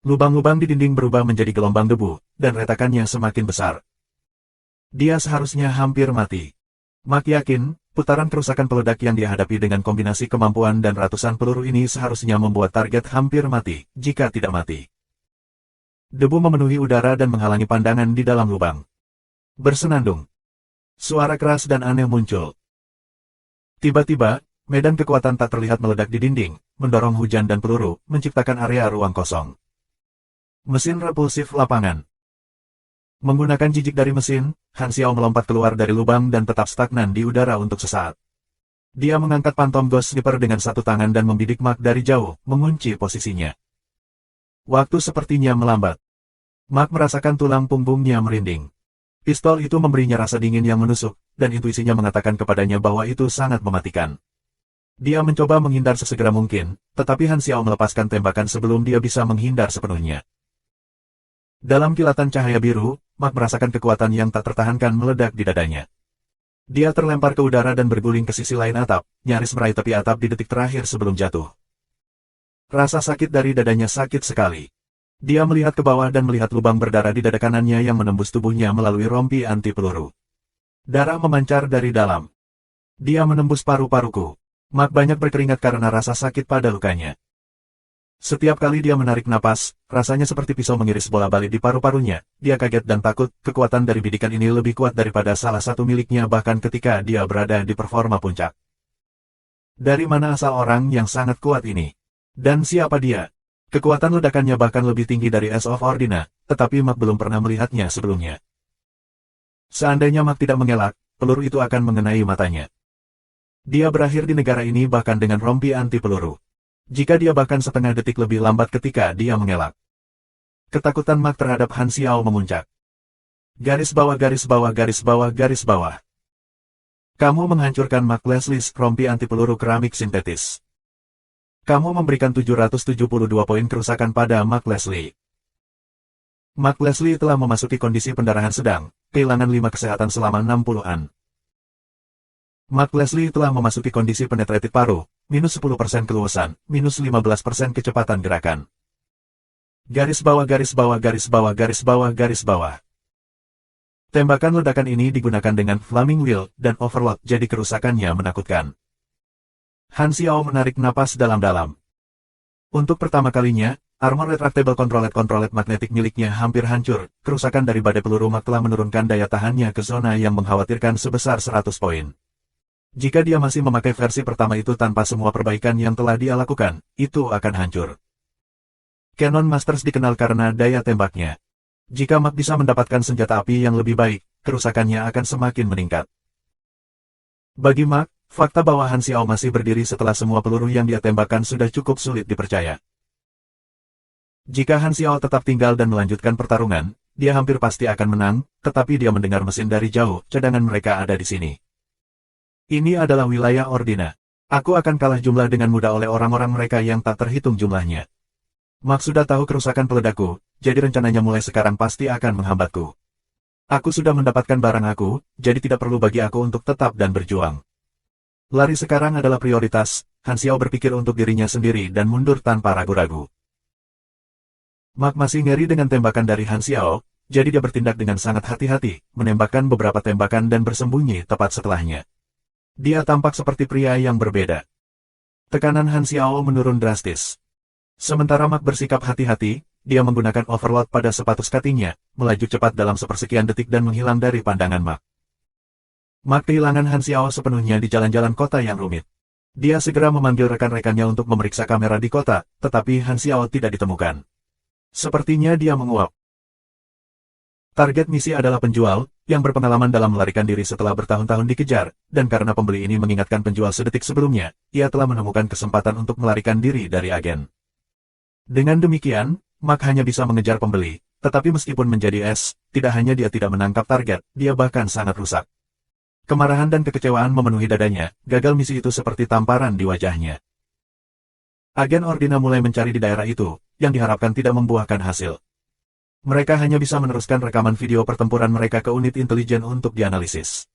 Lubang-lubang di dinding berubah menjadi gelombang debu, dan retakannya semakin besar. Dia seharusnya hampir mati. Mak yakin, putaran kerusakan peledak yang dia hadapi dengan kombinasi kemampuan dan ratusan peluru ini seharusnya membuat target hampir mati, jika tidak mati. Debu memenuhi udara dan menghalangi pandangan di dalam lubang. Bersenandung. Suara keras dan aneh muncul. Tiba-tiba, medan kekuatan tak terlihat meledak di dinding, mendorong hujan dan peluru, menciptakan area ruang kosong. Mesin repulsif lapangan. Menggunakan jijik dari mesin, Han Xiao melompat keluar dari lubang dan tetap stagnan di udara untuk sesaat. Dia mengangkat pantom Ghost Sniper dengan satu tangan dan membidik Mak dari jauh, mengunci posisinya. Waktu sepertinya melambat. Mak merasakan tulang punggungnya merinding. Pistol itu memberinya rasa dingin yang menusuk, dan intuisinya mengatakan kepadanya bahwa itu sangat mematikan. Dia mencoba menghindar sesegera mungkin, tetapi Han Xiao melepaskan tembakan sebelum dia bisa menghindar sepenuhnya. Dalam kilatan cahaya biru, Mak merasakan kekuatan yang tak tertahankan meledak di dadanya. Dia terlempar ke udara dan berguling ke sisi lain atap, nyaris meraih tepi atap di detik terakhir sebelum jatuh. Rasa sakit dari dadanya sakit sekali. Dia melihat ke bawah dan melihat lubang berdarah di dada kanannya yang menembus tubuhnya melalui rompi anti peluru. Darah memancar dari dalam. Dia menembus paru-paruku. Mak banyak berkeringat karena rasa sakit pada lukanya. Setiap kali dia menarik napas, rasanya seperti pisau mengiris bola balik di paru-parunya. Dia kaget dan takut, kekuatan dari bidikan ini lebih kuat daripada salah satu miliknya bahkan ketika dia berada di performa puncak. Dari mana asal orang yang sangat kuat ini? Dan siapa dia? Kekuatan ledakannya bahkan lebih tinggi dari Ace of Ordina, tetapi Mak belum pernah melihatnya sebelumnya. Seandainya Mak tidak mengelak, peluru itu akan mengenai matanya. Dia berakhir di negara ini bahkan dengan rompi anti peluru. Jika dia bahkan setengah detik lebih lambat ketika dia mengelak. Ketakutan Mak terhadap Han Xiao memuncak. Garis bawah garis bawah garis bawah garis bawah. Kamu menghancurkan Mak Leslie's rompi anti peluru keramik sintetis. Kamu memberikan 772 poin kerusakan pada Mak Leslie. Mak Leslie telah memasuki kondisi pendarahan sedang, kehilangan 5 kesehatan selama 60-an. Mak Leslie telah memasuki kondisi penetrated paru, minus 10% keluasan, minus 15% kecepatan gerakan. Garis bawah garis bawah garis bawah garis bawah garis bawah. Tembakan ledakan ini digunakan dengan Flaming Wheel dan Overload jadi kerusakannya menakutkan. Han Xiao menarik napas dalam-dalam. Untuk pertama kalinya, armor retractable controlled magnetik miliknya hampir hancur. Kerusakan dari badai peluru Mak telah menurunkan daya tahannya ke zona yang mengkhawatirkan sebesar 100 poin. Jika dia masih memakai versi pertama itu tanpa semua perbaikan yang telah dia lakukan, itu akan hancur. Cannon Masters dikenal karena daya tembaknya. Jika Mak bisa mendapatkan senjata api yang lebih baik, kerusakannya akan semakin meningkat. Bagi Mak, fakta bahwa Han Xiao masih berdiri setelah semua peluru yang dia tembakkan sudah cukup sulit dipercaya. Jika Han Xiao tetap tinggal dan melanjutkan pertarungan, dia hampir pasti akan menang, tetapi dia mendengar mesin dari jauh, cadangan mereka ada di sini. Ini adalah wilayah Ordina. Aku akan kalah jumlah dengan mudah oleh orang-orang mereka yang tak terhitung jumlahnya. Mak sudah tahu kerusakan peledakku, jadi rencananya mulai sekarang pasti akan menghambatku. Aku sudah mendapatkan barang aku, jadi tidak perlu bagi aku untuk tetap dan berjuang. Lari sekarang adalah prioritas, Han Xiao berpikir untuk dirinya sendiri dan mundur tanpa ragu-ragu. Mark masih ngeri dengan tembakan dari Han Xiao, jadi dia bertindak dengan sangat hati-hati, menembakkan beberapa tembakan dan bersembunyi tepat setelahnya. Dia tampak seperti pria yang berbeda. Tekanan Han Xiao menurun drastis. Sementara Mark bersikap hati-hati, dia menggunakan overload pada sepatu skatingnya, melaju cepat dalam sepersekian detik dan menghilang dari pandangan Mark. Mark kehilangan Han Xiao sepenuhnya di jalan-jalan kota yang rumit. Dia segera memanggil rekan-rekannya untuk memeriksa kamera di kota, tetapi Han Xiao tidak ditemukan. Sepertinya dia menguap. Target misi adalah penjual, yang berpengalaman dalam melarikan diri setelah bertahun-tahun dikejar, dan karena pembeli ini mengingatkan penjual sedetik sebelumnya, ia telah menemukan kesempatan untuk melarikan diri dari agen. Dengan demikian, Mark hanya bisa mengejar pembeli, tetapi meskipun menjadi es, tidak hanya dia tidak menangkap target, dia bahkan sangat rusak. Kemarahan dan kekecewaan memenuhi dadanya, gagal misi itu seperti tamparan di wajahnya. Agen Ordina mulai mencari di daerah itu, yang diharapkan tidak membuahkan hasil. Mereka hanya bisa meneruskan rekaman video pertempuran mereka ke unit intelijen untuk dianalisis.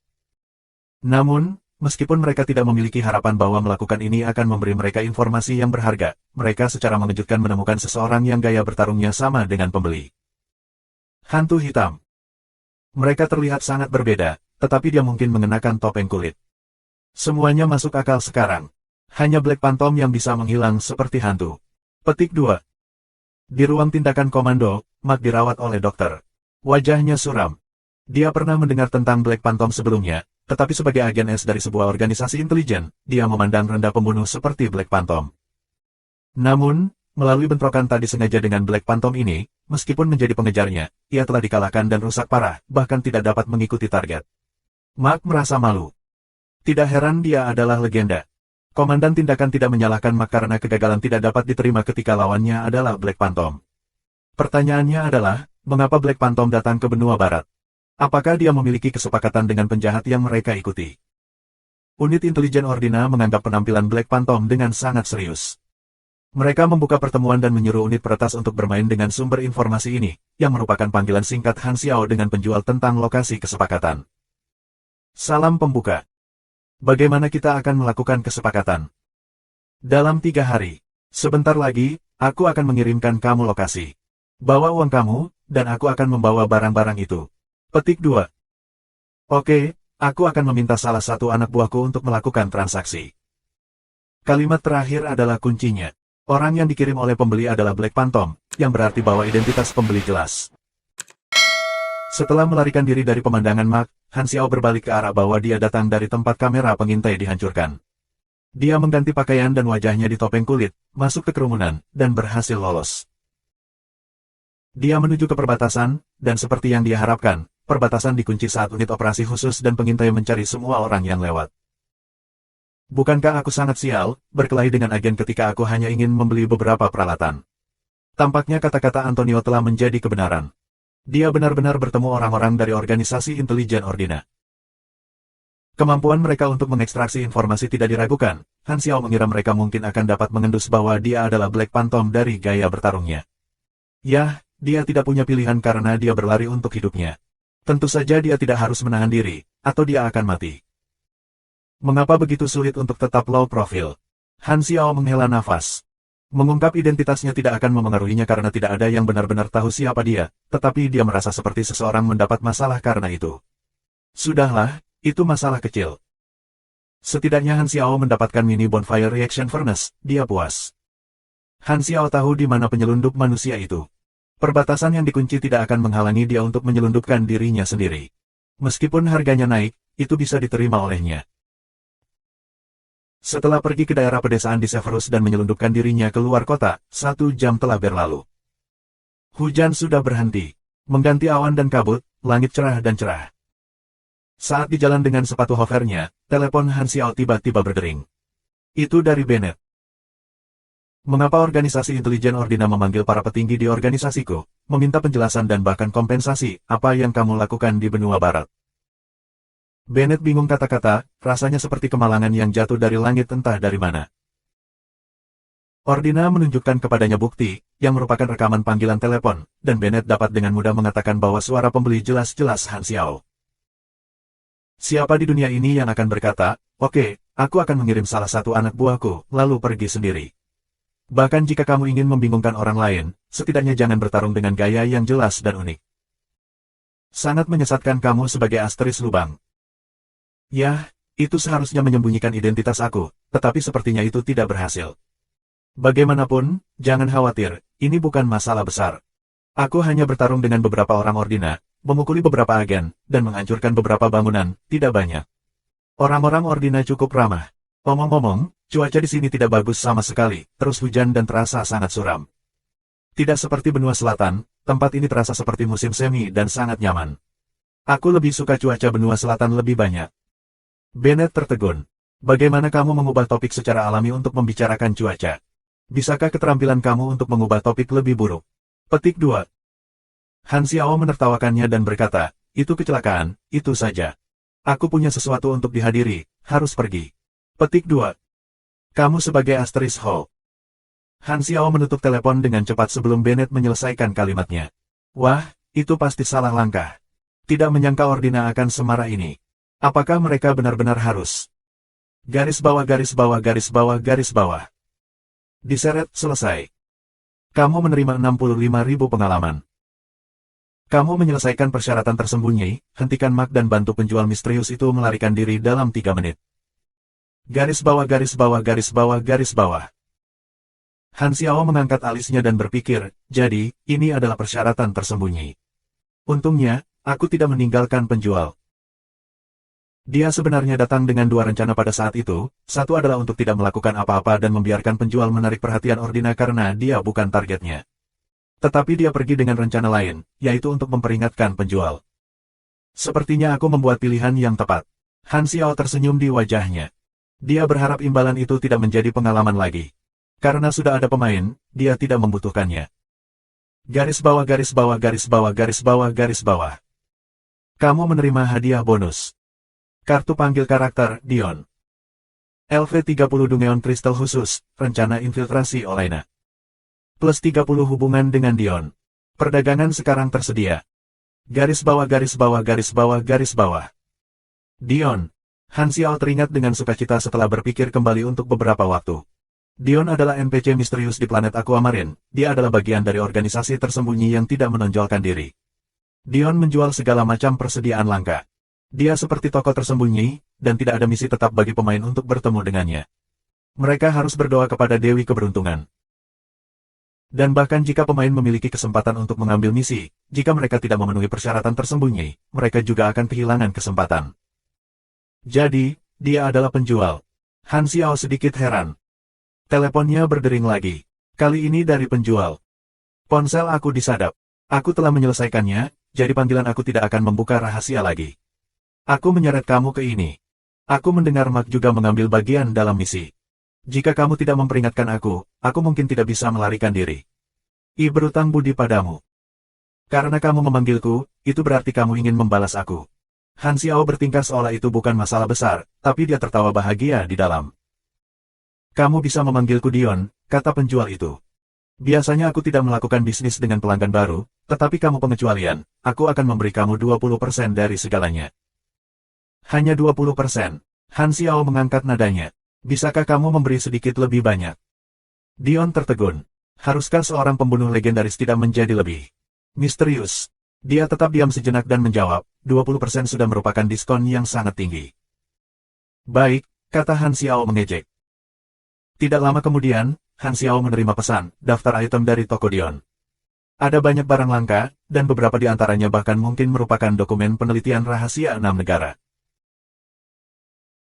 Namun, meskipun mereka tidak memiliki harapan bahwa melakukan ini akan memberi mereka informasi yang berharga, mereka secara mengejutkan menemukan seseorang yang gaya bertarungnya sama dengan pembeli. Hantu hitam. Mereka terlihat sangat berbeda, tetapi dia mungkin mengenakan topeng kulit. Semuanya masuk akal sekarang. Hanya Black Phantom yang bisa menghilang seperti hantu. Petik 2. Di ruang tindakan komando, Mark dirawat oleh dokter. Wajahnya suram. Dia pernah mendengar tentang Black Phantom sebelumnya, tetapi sebagai agen S dari sebuah organisasi intelijen, dia memandang rendah pembunuh seperti Black Phantom. Namun, melalui bentrokan tadi sengaja dengan Black Phantom ini, meskipun menjadi pengejarnya, ia telah dikalahkan dan rusak parah, bahkan tidak dapat mengikuti target. Mark merasa malu. Tidak heran dia adalah legenda. Komandan tindakan tidak menyalahkan Mark karena kegagalan tidak dapat diterima ketika lawannya adalah Black Phantom. Pertanyaannya adalah, mengapa Black Phantom datang ke benua barat? Apakah dia memiliki kesepakatan dengan penjahat yang mereka ikuti? Unit intelijen Ordina menganggap penampilan Black Phantom dengan sangat serius. Mereka membuka pertemuan dan menyuruh unit peretas untuk bermain dengan sumber informasi ini, yang merupakan panggilan singkat Han Xiao dengan penjual tentang lokasi kesepakatan. Salam pembuka. Bagaimana kita akan melakukan kesepakatan? Dalam 3 hari. Sebentar lagi, aku akan mengirimkan kamu lokasi. Bawa uang kamu, dan aku akan membawa barang-barang itu. Petik 2. Oke, aku akan meminta salah satu anak buahku untuk melakukan transaksi. Kalimat terakhir adalah kuncinya. Orang yang dikirim oleh pembeli adalah Black Phantom, yang berarti bahwa identitas pembeli jelas. Setelah melarikan diri dari pemandangan Mark, Han Xiao berbalik ke arah bahwa dia datang dari tempat kamera pengintai dihancurkan. Dia mengganti pakaian dan wajahnya di topeng kulit, masuk ke kerumunan, dan berhasil lolos. Dia menuju ke perbatasan, dan seperti yang dia harapkan, perbatasan dikunci saat unit operasi khusus dan pengintai mencari semua orang yang lewat. Bukankah aku sangat sial, berkelahi dengan agen ketika aku hanya ingin membeli beberapa peralatan? Tampaknya kata-kata Antonio telah menjadi kebenaran. Dia benar-benar bertemu orang-orang dari organisasi intelijen Ordina. Kemampuan mereka untuk mengekstraksi informasi tidak diragukan. Han Xiao mengira mereka mungkin akan dapat mengendus bahwa dia adalah Black Phantom dari gaya bertarungnya. Yah, dia tidak punya pilihan karena dia berlari untuk hidupnya. Tentu saja dia tidak harus menahan diri, atau dia akan mati. Mengapa begitu sulit untuk tetap low profile? Han Xiao menghela nafas. Mengungkap identitasnya tidak akan memengaruhinya karena tidak ada yang benar-benar tahu siapa dia, tetapi dia merasa seperti seseorang mendapat masalah karena itu. Sudahlah, itu masalah kecil. Setidaknya Han Xiao mendapatkan mini bonfire reaction furnace, dia puas. Han Xiao tahu di mana penyelundup manusia itu. Perbatasan yang dikunci tidak akan menghalangi dia untuk menyelundupkan dirinya sendiri. Meskipun harganya naik, itu bisa diterima olehnya. Setelah pergi ke daerah pedesaan di Severus dan menyelundupkan dirinya keluar kota, 1 jam telah berlalu. Hujan sudah berhenti. Mengganti awan dan kabut, langit cerah dan cerah. Saat di jalan dengan sepatu hovernya, telepon Han Xiao tiba-tiba berdering. Itu dari Bennett. Mengapa organisasi intelijen Ordina memanggil para petinggi di organisasiku, meminta penjelasan dan bahkan kompensasi, apa yang kamu lakukan di benua barat? Bennett bingung kata-kata, rasanya seperti kemalangan yang jatuh dari langit entah dari mana. Ordina menunjukkan kepadanya bukti, yang merupakan rekaman panggilan telepon, dan Bennett dapat dengan mudah mengatakan bahwa suara pembeli jelas-jelas Han Xiao. Siapa di dunia ini yang akan berkata, oke, aku akan mengirim salah satu anak buahku, lalu pergi sendiri. Bahkan jika kamu ingin membingungkan orang lain, setidaknya jangan bertarung dengan gaya yang jelas dan unik. Sangat menyesatkan kamu sebagai asteris lubang. Yah, itu seharusnya menyembunyikan identitas aku, tetapi sepertinya itu tidak berhasil. Bagaimanapun, jangan khawatir, ini bukan masalah besar. Aku hanya bertarung dengan beberapa orang ordina, memukuli beberapa agen, dan menghancurkan beberapa bangunan, tidak banyak. Orang-orang ordina cukup ramah. Omong-omong, cuaca di sini tidak bagus sama sekali, terus hujan dan terasa sangat suram. Tidak seperti benua selatan, tempat ini terasa seperti musim semi dan sangat nyaman. Aku lebih suka cuaca benua selatan lebih banyak. Bennett tertegun. Bagaimana kamu mengubah topik secara alami untuk membicarakan cuaca? Bisakah keterampilan kamu untuk mengubah topik lebih buruk? Petik 2. Han Xiao menertawakannya dan berkata, itu kecelakaan, itu saja. Aku punya sesuatu untuk dihadiri, harus pergi. Petik 2. Kamu sebagai asteris Hall. Han Xiao menutup telepon dengan cepat sebelum Bennett menyelesaikan kalimatnya. Wah, itu pasti salah langkah. Tidak menyangka Ordina akan semarah ini. Apakah mereka benar-benar harus? Garis bawah garis bawah garis bawah garis bawah. Diseret, selesai. Kamu menerima 65.000 pengalaman. Kamu menyelesaikan persyaratan tersembunyi, hentikan Mark dan bantu penjual misterius itu melarikan diri dalam 3 menit. Garis bawah garis bawah garis bawah garis bawah. Han Xiao mengangkat alisnya dan berpikir, jadi, ini adalah persyaratan tersembunyi. Untungnya, aku tidak meninggalkan penjual. Dia sebenarnya datang dengan 2 rencana pada saat itu, satu adalah untuk tidak melakukan apa-apa dan membiarkan penjual menarik perhatian Ordina karena dia bukan targetnya. Tetapi dia pergi dengan rencana lain, yaitu untuk memperingatkan penjual. Sepertinya aku membuat pilihan yang tepat. Han Xiao tersenyum di wajahnya. Dia berharap imbalan itu tidak menjadi pengalaman lagi. Karena sudah ada pemain, dia tidak membutuhkannya. Garis bawah garis bawah garis bawah garis bawah garis bawah. Kamu menerima hadiah bonus. Kartu panggil karakter, Dion. LV30 Dungeon Kristal khusus, rencana infiltrasi Olaina. Plus 30 hubungan dengan Dion. Perdagangan sekarang tersedia. Garis bawah garis bawah garis bawah garis bawah. Dion. Han Xiao teringat dengan sukacita setelah berpikir kembali untuk beberapa waktu. Dion adalah NPC misterius di planet Aquamarine, dia adalah bagian dari organisasi tersembunyi yang tidak menonjolkan diri. Dion menjual segala macam persediaan langka. Dia seperti tokoh tersembunyi, dan tidak ada misi tetap bagi pemain untuk bertemu dengannya. Mereka harus berdoa kepada Dewi Keberuntungan. Dan bahkan jika pemain memiliki kesempatan untuk mengambil misi, jika mereka tidak memenuhi persyaratan tersembunyi, mereka juga akan kehilangan kesempatan. Jadi, dia adalah penjual. Han Xiao sedikit heran. Teleponnya berdering lagi. Kali ini dari penjual. Ponsel aku disadap. Aku telah menyelesaikannya, jadi panggilan aku tidak akan membuka rahasia lagi. Aku menyeret kamu ke ini. Aku mendengar Mark juga mengambil bagian dalam misi. Jika kamu tidak memperingatkan aku mungkin tidak bisa melarikan diri. I berutang budi padamu. Karena kamu memanggilku, itu berarti kamu ingin membalas aku. Han Xiao bertingkah seolah itu bukan masalah besar, tapi dia tertawa bahagia di dalam. Kamu bisa memanggilku Dion, kata penjual itu. Biasanya aku tidak melakukan bisnis dengan pelanggan baru, tetapi kamu pengecualian, aku akan memberi kamu 20% dari segalanya. Hanya 20%. Han Xiao mengangkat nadanya. Bisakah kamu memberi sedikit lebih banyak? Dion tertegun. Haruskah seorang pembunuh legendaris tidak menjadi lebih misterius? Dia tetap diam sejenak dan menjawab, 20% sudah merupakan diskon yang sangat tinggi. Baik, kata Han Xiao mengejek. Tidak lama kemudian, Han Xiao menerima pesan, daftar item dari toko Dion. Ada banyak barang langka, dan beberapa di antaranya bahkan mungkin merupakan dokumen penelitian rahasia 6 negara.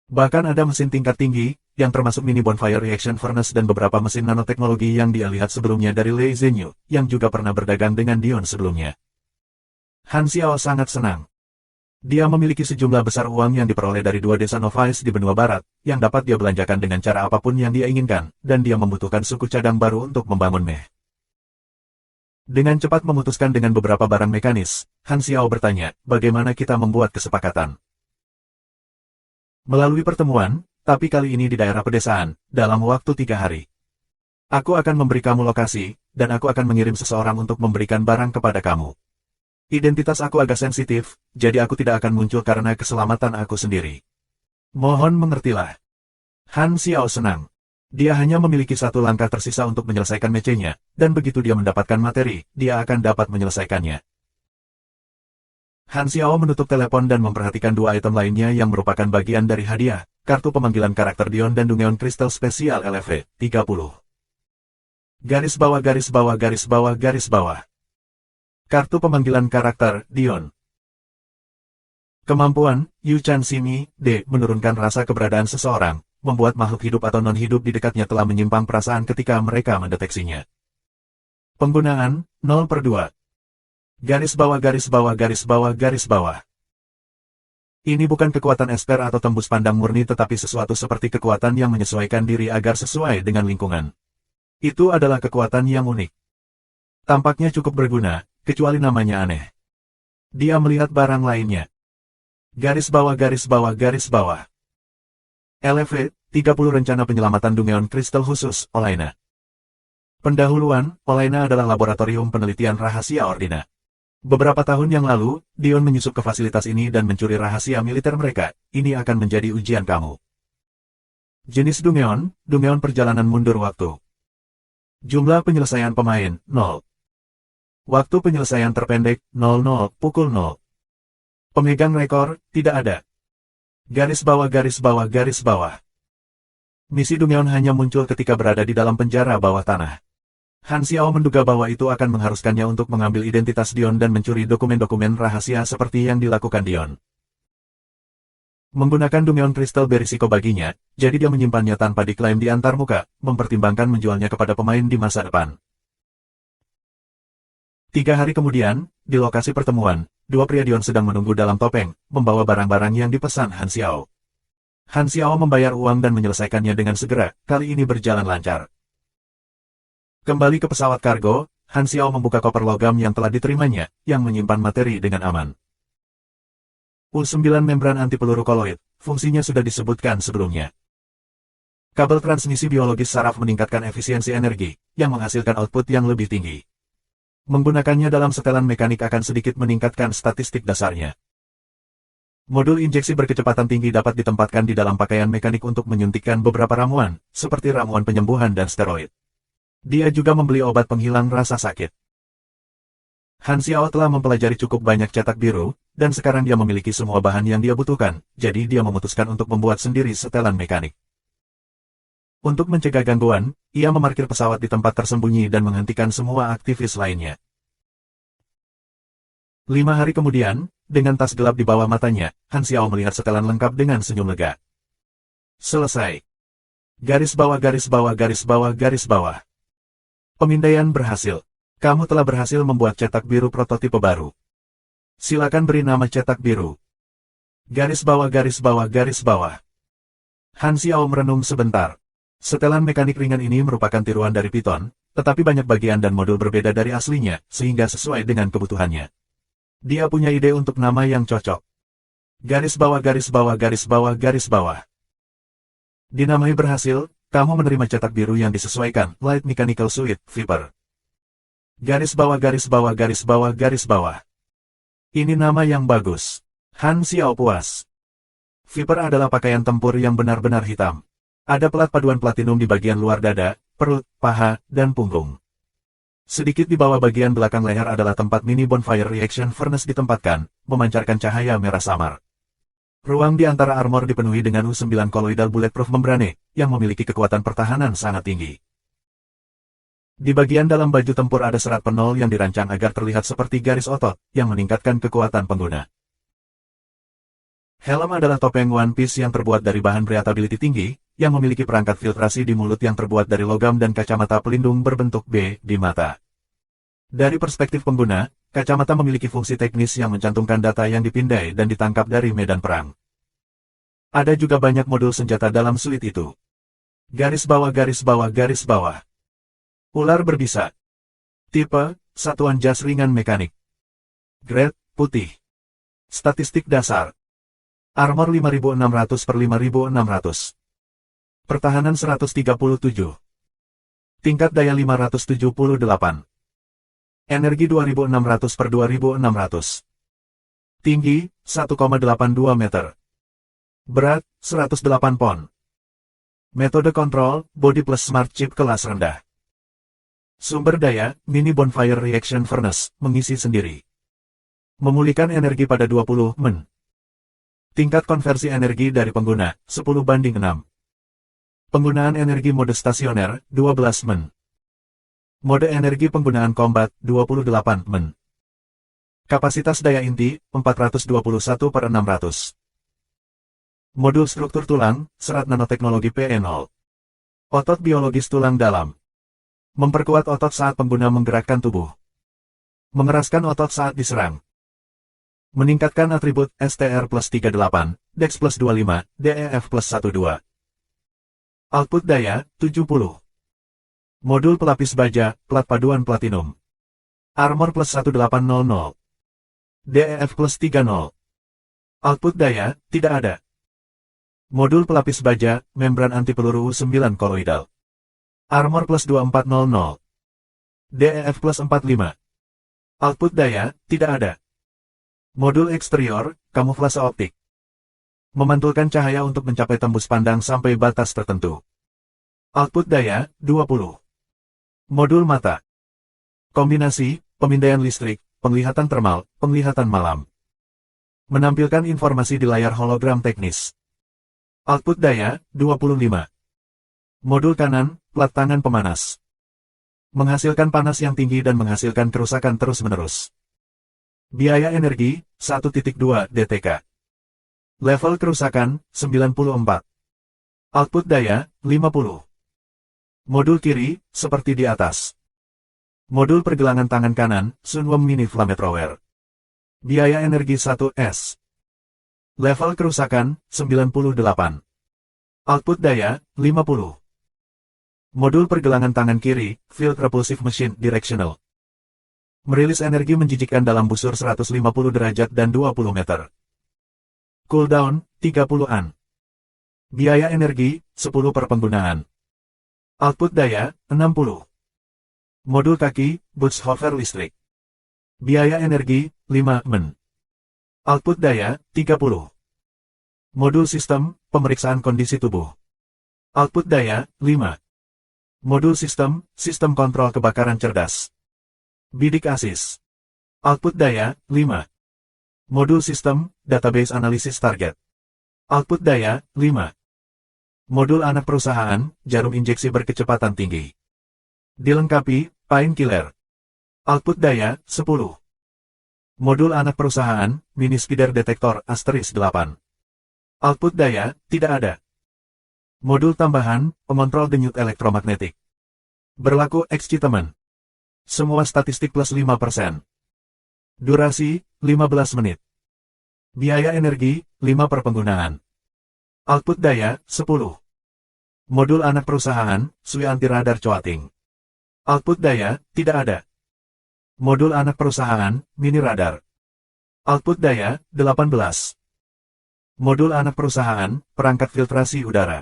Bahkan ada mesin tingkat tinggi, yang termasuk mini bonfire reaction furnace dan beberapa mesin nanoteknologi yang dia lihat sebelumnya dari Lei Zhenyu, yang juga pernah berdagang dengan Dion sebelumnya. Han Xiao sangat senang. Dia memiliki sejumlah besar uang yang diperoleh dari 2 desa novice di benua barat, yang dapat dia belanjakan dengan cara apapun yang dia inginkan, dan dia membutuhkan suku cadang baru untuk membangun meh. Dengan cepat memutuskan dengan beberapa barang mekanis, Han Xiao bertanya, bagaimana kita membuat kesepakatan? Melalui pertemuan, tapi kali ini di daerah pedesaan, dalam waktu 3 hari. Aku akan memberi kamu lokasi, dan aku akan mengirim seseorang untuk memberikan barang kepada kamu. Identitas aku agak sensitif, jadi aku tidak akan muncul karena keselamatan aku sendiri. Mohon mengertilah. Han Xiao senang. Dia hanya memiliki satu langkah tersisa untuk menyelesaikan mechenya, dan begitu dia mendapatkan materi, dia akan dapat menyelesaikannya. Han Xiao menutup telepon dan memperhatikan dua item lainnya yang merupakan bagian dari hadiah, kartu pemanggilan karakter Dion dan Dungeon Crystal Spesial LV 30. Garis bawah garis bawah garis bawah garis bawah. Kartu pemanggilan karakter Dion. Kemampuan, Yu Chan Simi, D. Menurunkan rasa keberadaan seseorang, membuat makhluk hidup atau non-hidup di dekatnya telah menyimpang perasaan ketika mereka mendeteksinya. Penggunaan, 0/2. Garis bawah garis bawah garis bawah garis bawah. Ini bukan kekuatan esper atau tembus pandang murni tetapi sesuatu seperti kekuatan yang menyesuaikan diri agar sesuai dengan lingkungan. Itu adalah kekuatan yang unik. Tampaknya cukup berguna, kecuali namanya aneh. Dia melihat barang lainnya. Garis bawah garis bawah garis bawah. LV 30 Rencana Penyelamatan Dungeon Crystal Khusus, Olaina. Pendahuluan, Olaina adalah laboratorium penelitian rahasia Ordina. Beberapa tahun yang lalu, Dion menyusup ke fasilitas ini dan mencuri rahasia militer mereka. Ini akan menjadi ujian kamu. Jenis Dungeon, Dungeon perjalanan mundur waktu. Jumlah penyelesaian pemain, 0. Waktu penyelesaian terpendek, 00, pukul 0. Pemegang rekor, tidak ada. Garis bawah garis bawah garis bawah. Misi Dungeon hanya muncul ketika berada di dalam penjara bawah tanah. Han Xiao menduga bahwa itu akan mengharuskannya untuk mengambil identitas Dion dan mencuri dokumen-dokumen rahasia seperti yang dilakukan Dion. Menggunakan Dungeon Crystal berisiko baginya, jadi dia menyimpannya tanpa diklaim di antarmuka, mempertimbangkan menjualnya kepada pemain di masa depan. 3 hari kemudian, di lokasi pertemuan, dua pria Dion sedang menunggu dalam topeng, membawa barang-barang yang dipesan Han Xiao. Han Xiao membayar uang dan menyelesaikannya dengan segera, kali ini berjalan lancar. Kembali ke pesawat kargo, Han Xiao membuka koper logam yang telah diterimanya, yang menyimpan materi dengan aman. U9 membran anti peluru koloid, fungsinya sudah disebutkan sebelumnya. Kabel transmisi biologis saraf meningkatkan efisiensi energi, yang menghasilkan output yang lebih tinggi. Menggunakannya dalam setelan mekanik akan sedikit meningkatkan statistik dasarnya. Modul injeksi berkecepatan tinggi dapat ditempatkan di dalam pakaian mekanik untuk menyuntikkan beberapa ramuan, seperti ramuan penyembuhan dan steroid. Dia juga membeli obat penghilang rasa sakit. Han Xiao telah mempelajari cukup banyak cetak biru, dan sekarang dia memiliki semua bahan yang dia butuhkan, jadi dia memutuskan untuk membuat sendiri setelan mekanik. Untuk mencegah gangguan, ia memarkir pesawat di tempat tersembunyi dan menghentikan semua aktivis lainnya. 5 hari kemudian, dengan tas gelap di bawah matanya, Han Xiao melihat setelan lengkap dengan senyum lega. Selesai. Garis bawah garis bawah garis bawah garis bawah. Pemindaian berhasil. Kamu telah berhasil membuat cetak biru prototipe baru. Silakan beri nama cetak biru. Garis bawah garis bawah garis bawah. Han Xiao merenung sebentar. Setelan mekanik ringan ini merupakan tiruan dari Python, tetapi banyak bagian dan modul berbeda dari aslinya, sehingga sesuai dengan kebutuhannya. Dia punya ide untuk nama yang cocok. Garis bawah garis bawah garis bawah garis bawah. Dinamai berhasil, kamu menerima cetak biru yang disesuaikan, Light Mechanical Suit, Viper. Garis bawah garis bawah garis bawah garis bawah. Ini nama yang bagus. Han Xiao puas. Viper adalah pakaian tempur yang benar-benar hitam. Ada pelat paduan platinum di bagian luar dada, perut, paha, dan punggung. Sedikit di bawah bagian belakang leher adalah tempat mini bonfire reaction furnace ditempatkan, memancarkan cahaya merah samar. Ruang di antara armor dipenuhi dengan U9 colloidal bulletproof membrane, yang memiliki kekuatan pertahanan sangat tinggi. Di bagian dalam baju tempur ada serat penol yang dirancang agar terlihat seperti garis otot, yang meningkatkan kekuatan pengguna. Helm adalah topeng One Piece yang terbuat dari bahan breathability tinggi, yang memiliki perangkat filtrasi di mulut yang terbuat dari logam dan kacamata pelindung berbentuk B di mata. Dari perspektif pengguna, kacamata memiliki fungsi teknis yang mencantumkan data yang dipindai dan ditangkap dari medan perang. Ada juga banyak modul senjata dalam suite itu. Garis bawah garis bawah garis bawah. Ular berbisa. Tipe, satuan jas ringan mekanik. Grade, putih. Statistik dasar. Armor 5600 per 5600. Pertahanan 137. Tingkat daya 578. Energi 2600 per 2600. Tinggi, 1,82 meter. Berat, 108 pon. Metode kontrol, body plus smart chip kelas rendah. Sumber daya, mini bonfire reaction furnace, mengisi sendiri. Memulihkan energi pada 20 men. Tingkat konversi energi dari pengguna, 10:6. Penggunaan energi mode stasioner, 12 men. Mode energi penggunaan combat, 28 men. Kapasitas daya inti, 421/600. Modul struktur tulang, serat nanoteknologi PE0. Otot biologis tulang dalam. Memperkuat otot saat pengguna menggerakkan tubuh. Mengeraskan otot saat diserang. Meningkatkan atribut STR plus 38, Dex plus 25, DEF plus 12. Output daya, 70. Modul pelapis baja, plat paduan platinum. Armor plus 1800. DEF plus 30. Output daya, tidak ada. Modul pelapis baja, membran anti peluru U9 koloidal. Armor plus 2400. DEF plus 45. Output daya, tidak ada. Modul eksterior, kamuflase optik. Memantulkan cahaya untuk mencapai tembus pandang sampai batas tertentu. Output daya, 20. Modul mata. Kombinasi, pemindaian listrik, penglihatan termal, penglihatan malam. Menampilkan informasi di layar hologram teknis. Output daya, 25. Modul kanan, plat tangan pemanas. Menghasilkan panas yang tinggi dan menghasilkan kerusakan terus-menerus. Biaya energi, 1.2 DTK. Level kerusakan, 94. Output daya, 50. Modul kiri, seperti di atas. Modul pergelangan tangan kanan, Sunwom Mini Flamethrower. Biaya energi 1S. Level kerusakan, 98. Output daya, 50. Modul pergelangan tangan kiri, Field Repulsive Machine Directional. Merilis energi menjijikkan dalam busur 150 derajat dan 20 meter. Cooldown, 30-an. Biaya energi, 10 per penggunaan. Output daya, 60. Modul kaki, Boots Hover listrik. Biaya energi, 5 men. Output daya, 30. Modul sistem, pemeriksaan kondisi tubuh. Output daya, 5. Modul sistem, sistem kontrol kebakaran cerdas. Bidik asis. Output daya, 5. Modul sistem, database analisis target. Output daya, 5. Modul anak perusahaan, jarum injeksi berkecepatan tinggi. Dilengkapi, painkiller. Output daya, 10. Modul anak perusahaan, mini spider detektor Asteris 8. Output daya, tidak ada. Modul tambahan, pengontrol denyut elektromagnetik. Berlaku excitament. Semua statistik plus 5%. Durasi, 15 menit. Biaya energi, 5 per penggunaan. Output daya, 10. Modul anak perusahaan, sui anti radar coating. Output daya, tidak ada. Modul anak perusahaan, mini radar. Output daya, 18. Modul anak perusahaan, perangkat filtrasi udara.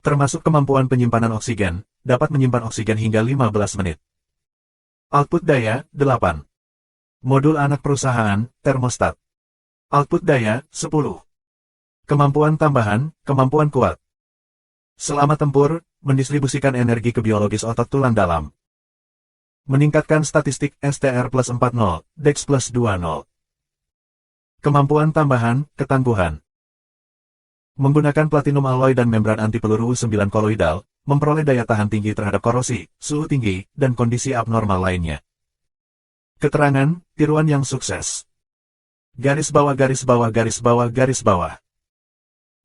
Termasuk kemampuan penyimpanan oksigen, dapat menyimpan oksigen hingga 15 menit. Output daya, 8. Modul anak perusahaan, termostat. Output daya, 10. Kemampuan tambahan, kemampuan kuat. Selama tempur, mendistribusikan energi ke biologis otot tulang dalam. Meningkatkan statistik STR plus 40, Dex plus 20. Kemampuan tambahan, ketangguhan. Menggunakan platinum alloy dan membran anti peluru U9 koloidal, memperoleh daya tahan tinggi terhadap korosi, suhu tinggi, dan kondisi abnormal lainnya. Keterangan, tiruan yang sukses. Garis bawah garis bawah garis bawah garis bawah.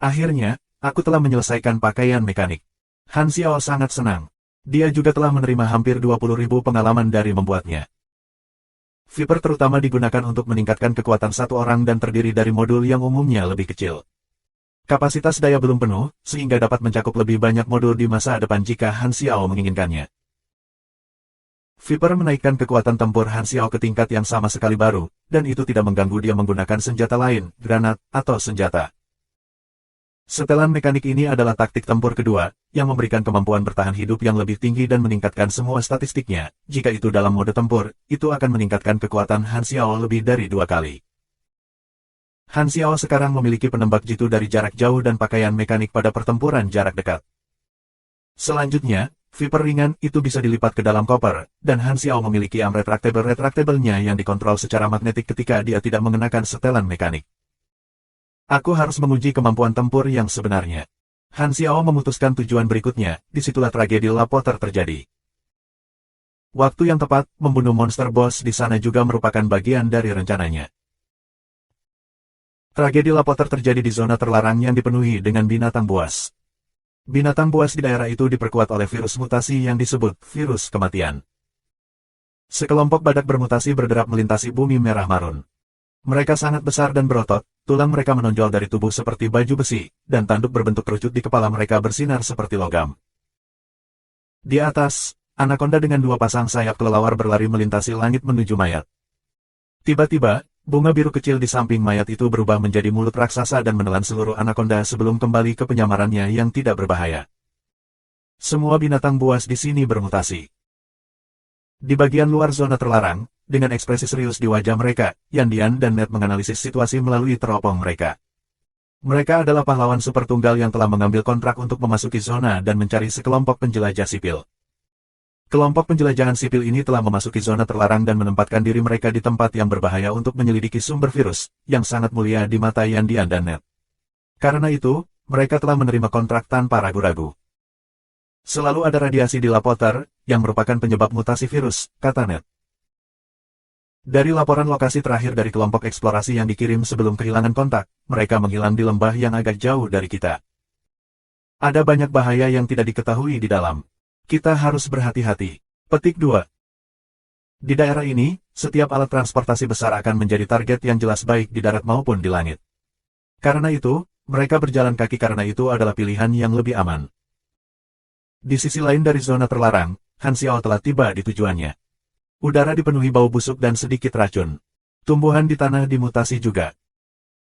Akhirnya, aku telah menyelesaikan pakaian mekanik. Han Xiao sangat senang. Dia juga telah menerima hampir 20.000 pengalaman dari membuatnya. Viper terutama digunakan untuk meningkatkan kekuatan satu orang dan terdiri dari modul yang umumnya lebih kecil. Kapasitas daya belum penuh, sehingga dapat mencakup lebih banyak modul di masa depan jika Han Xiao menginginkannya. Viper menaikkan kekuatan tempur Han Xiao ke tingkat yang sama sekali baru, dan itu tidak mengganggu dia menggunakan senjata lain, granat, atau senjata. Setelan mekanik ini adalah taktik tempur kedua, yang memberikan kemampuan bertahan hidup yang lebih tinggi dan meningkatkan semua statistiknya. Jika itu dalam mode tempur, itu akan meningkatkan kekuatan Han Xiao lebih dari 2 kali. Han Xiao sekarang memiliki penembak jitu dari jarak jauh dan pakaian mekanik pada pertempuran jarak dekat. Selanjutnya, Viper ringan itu bisa dilipat ke dalam koper, dan Han Xiao memiliki arm retractable-nya yang dikontrol secara magnetik ketika dia tidak mengenakan setelan mekanik. Aku harus menguji kemampuan tempur yang sebenarnya. Han Xiao memutuskan tujuan berikutnya, disitulah tragedi Lapoter terjadi. Waktu yang tepat, membunuh monster boss di sana juga merupakan bagian dari rencananya. Tragedi Lapoter terjadi di zona terlarang yang dipenuhi dengan binatang buas. Binatang buas di daerah itu diperkuat oleh virus mutasi yang disebut virus kematian. Sekelompok badak bermutasi berderap melintasi bumi merah marun. Mereka sangat besar dan berotot, tulang mereka menonjol dari tubuh seperti baju besi, dan tanduk berbentuk kerucut di kepala mereka bersinar seperti logam. Di atas, anakonda dengan dua pasang sayap kelelawar berlari melintasi langit menuju mayat. Tiba-tiba, bunga biru kecil di samping mayat itu berubah menjadi mulut raksasa dan menelan seluruh anakonda sebelum kembali ke penyamarannya yang tidak berbahaya. Semua binatang buas di sini bermutasi. Di bagian luar zona terlarang, dengan ekspresi serius di wajah mereka, Yandian dan Ned menganalisis situasi melalui teropong mereka. Mereka adalah pahlawan super tunggal yang telah mengambil kontrak untuk memasuki zona dan mencari sekelompok penjelajah sipil. Kelompok penjelajahan sipil ini telah memasuki zona terlarang dan menempatkan diri mereka di tempat yang berbahaya untuk menyelidiki sumber virus, yang sangat mulia di mata Yandian dan Ned. Karena itu, mereka telah menerima kontrak tanpa ragu-ragu. Selalu ada radiasi di Lapoter, yang merupakan penyebab mutasi virus, kata Ned. Dari laporan lokasi terakhir dari kelompok eksplorasi yang dikirim sebelum kehilangan kontak, mereka menghilang di lembah yang agak jauh dari kita. Ada banyak bahaya yang tidak diketahui di dalam. Kita harus berhati-hati. Petik 2. Di daerah ini, setiap alat transportasi besar akan menjadi target yang jelas baik di darat maupun di langit. Karena itu, mereka berjalan kaki karena itu adalah pilihan yang lebih aman. Di sisi lain dari zona terlarang, Han Xiao telah tiba di tujuannya. Udara dipenuhi bau busuk dan sedikit racun. Tumbuhan di tanah dimutasi juga.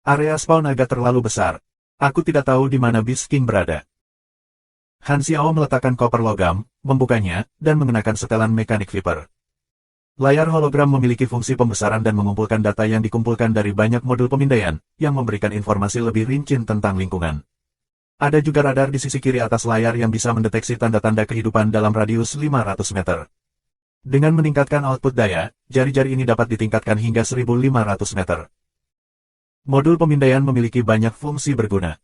Area spawn agak terlalu besar. Aku tidak tahu di mana Beast King berada. Han Xiao meletakkan koper logam, membukanya, dan mengenakan setelan mekanik Viper. Layar hologram memiliki fungsi pembesaran dan mengumpulkan data yang dikumpulkan dari banyak modul pemindaian, yang memberikan informasi lebih rinci tentang lingkungan. Ada juga radar di sisi kiri atas layar yang bisa mendeteksi tanda-tanda kehidupan dalam radius 500 meter. Dengan meningkatkan output daya, jari-jari ini dapat ditingkatkan hingga 1.500 meter. Modul pemindaian memiliki banyak fungsi berguna.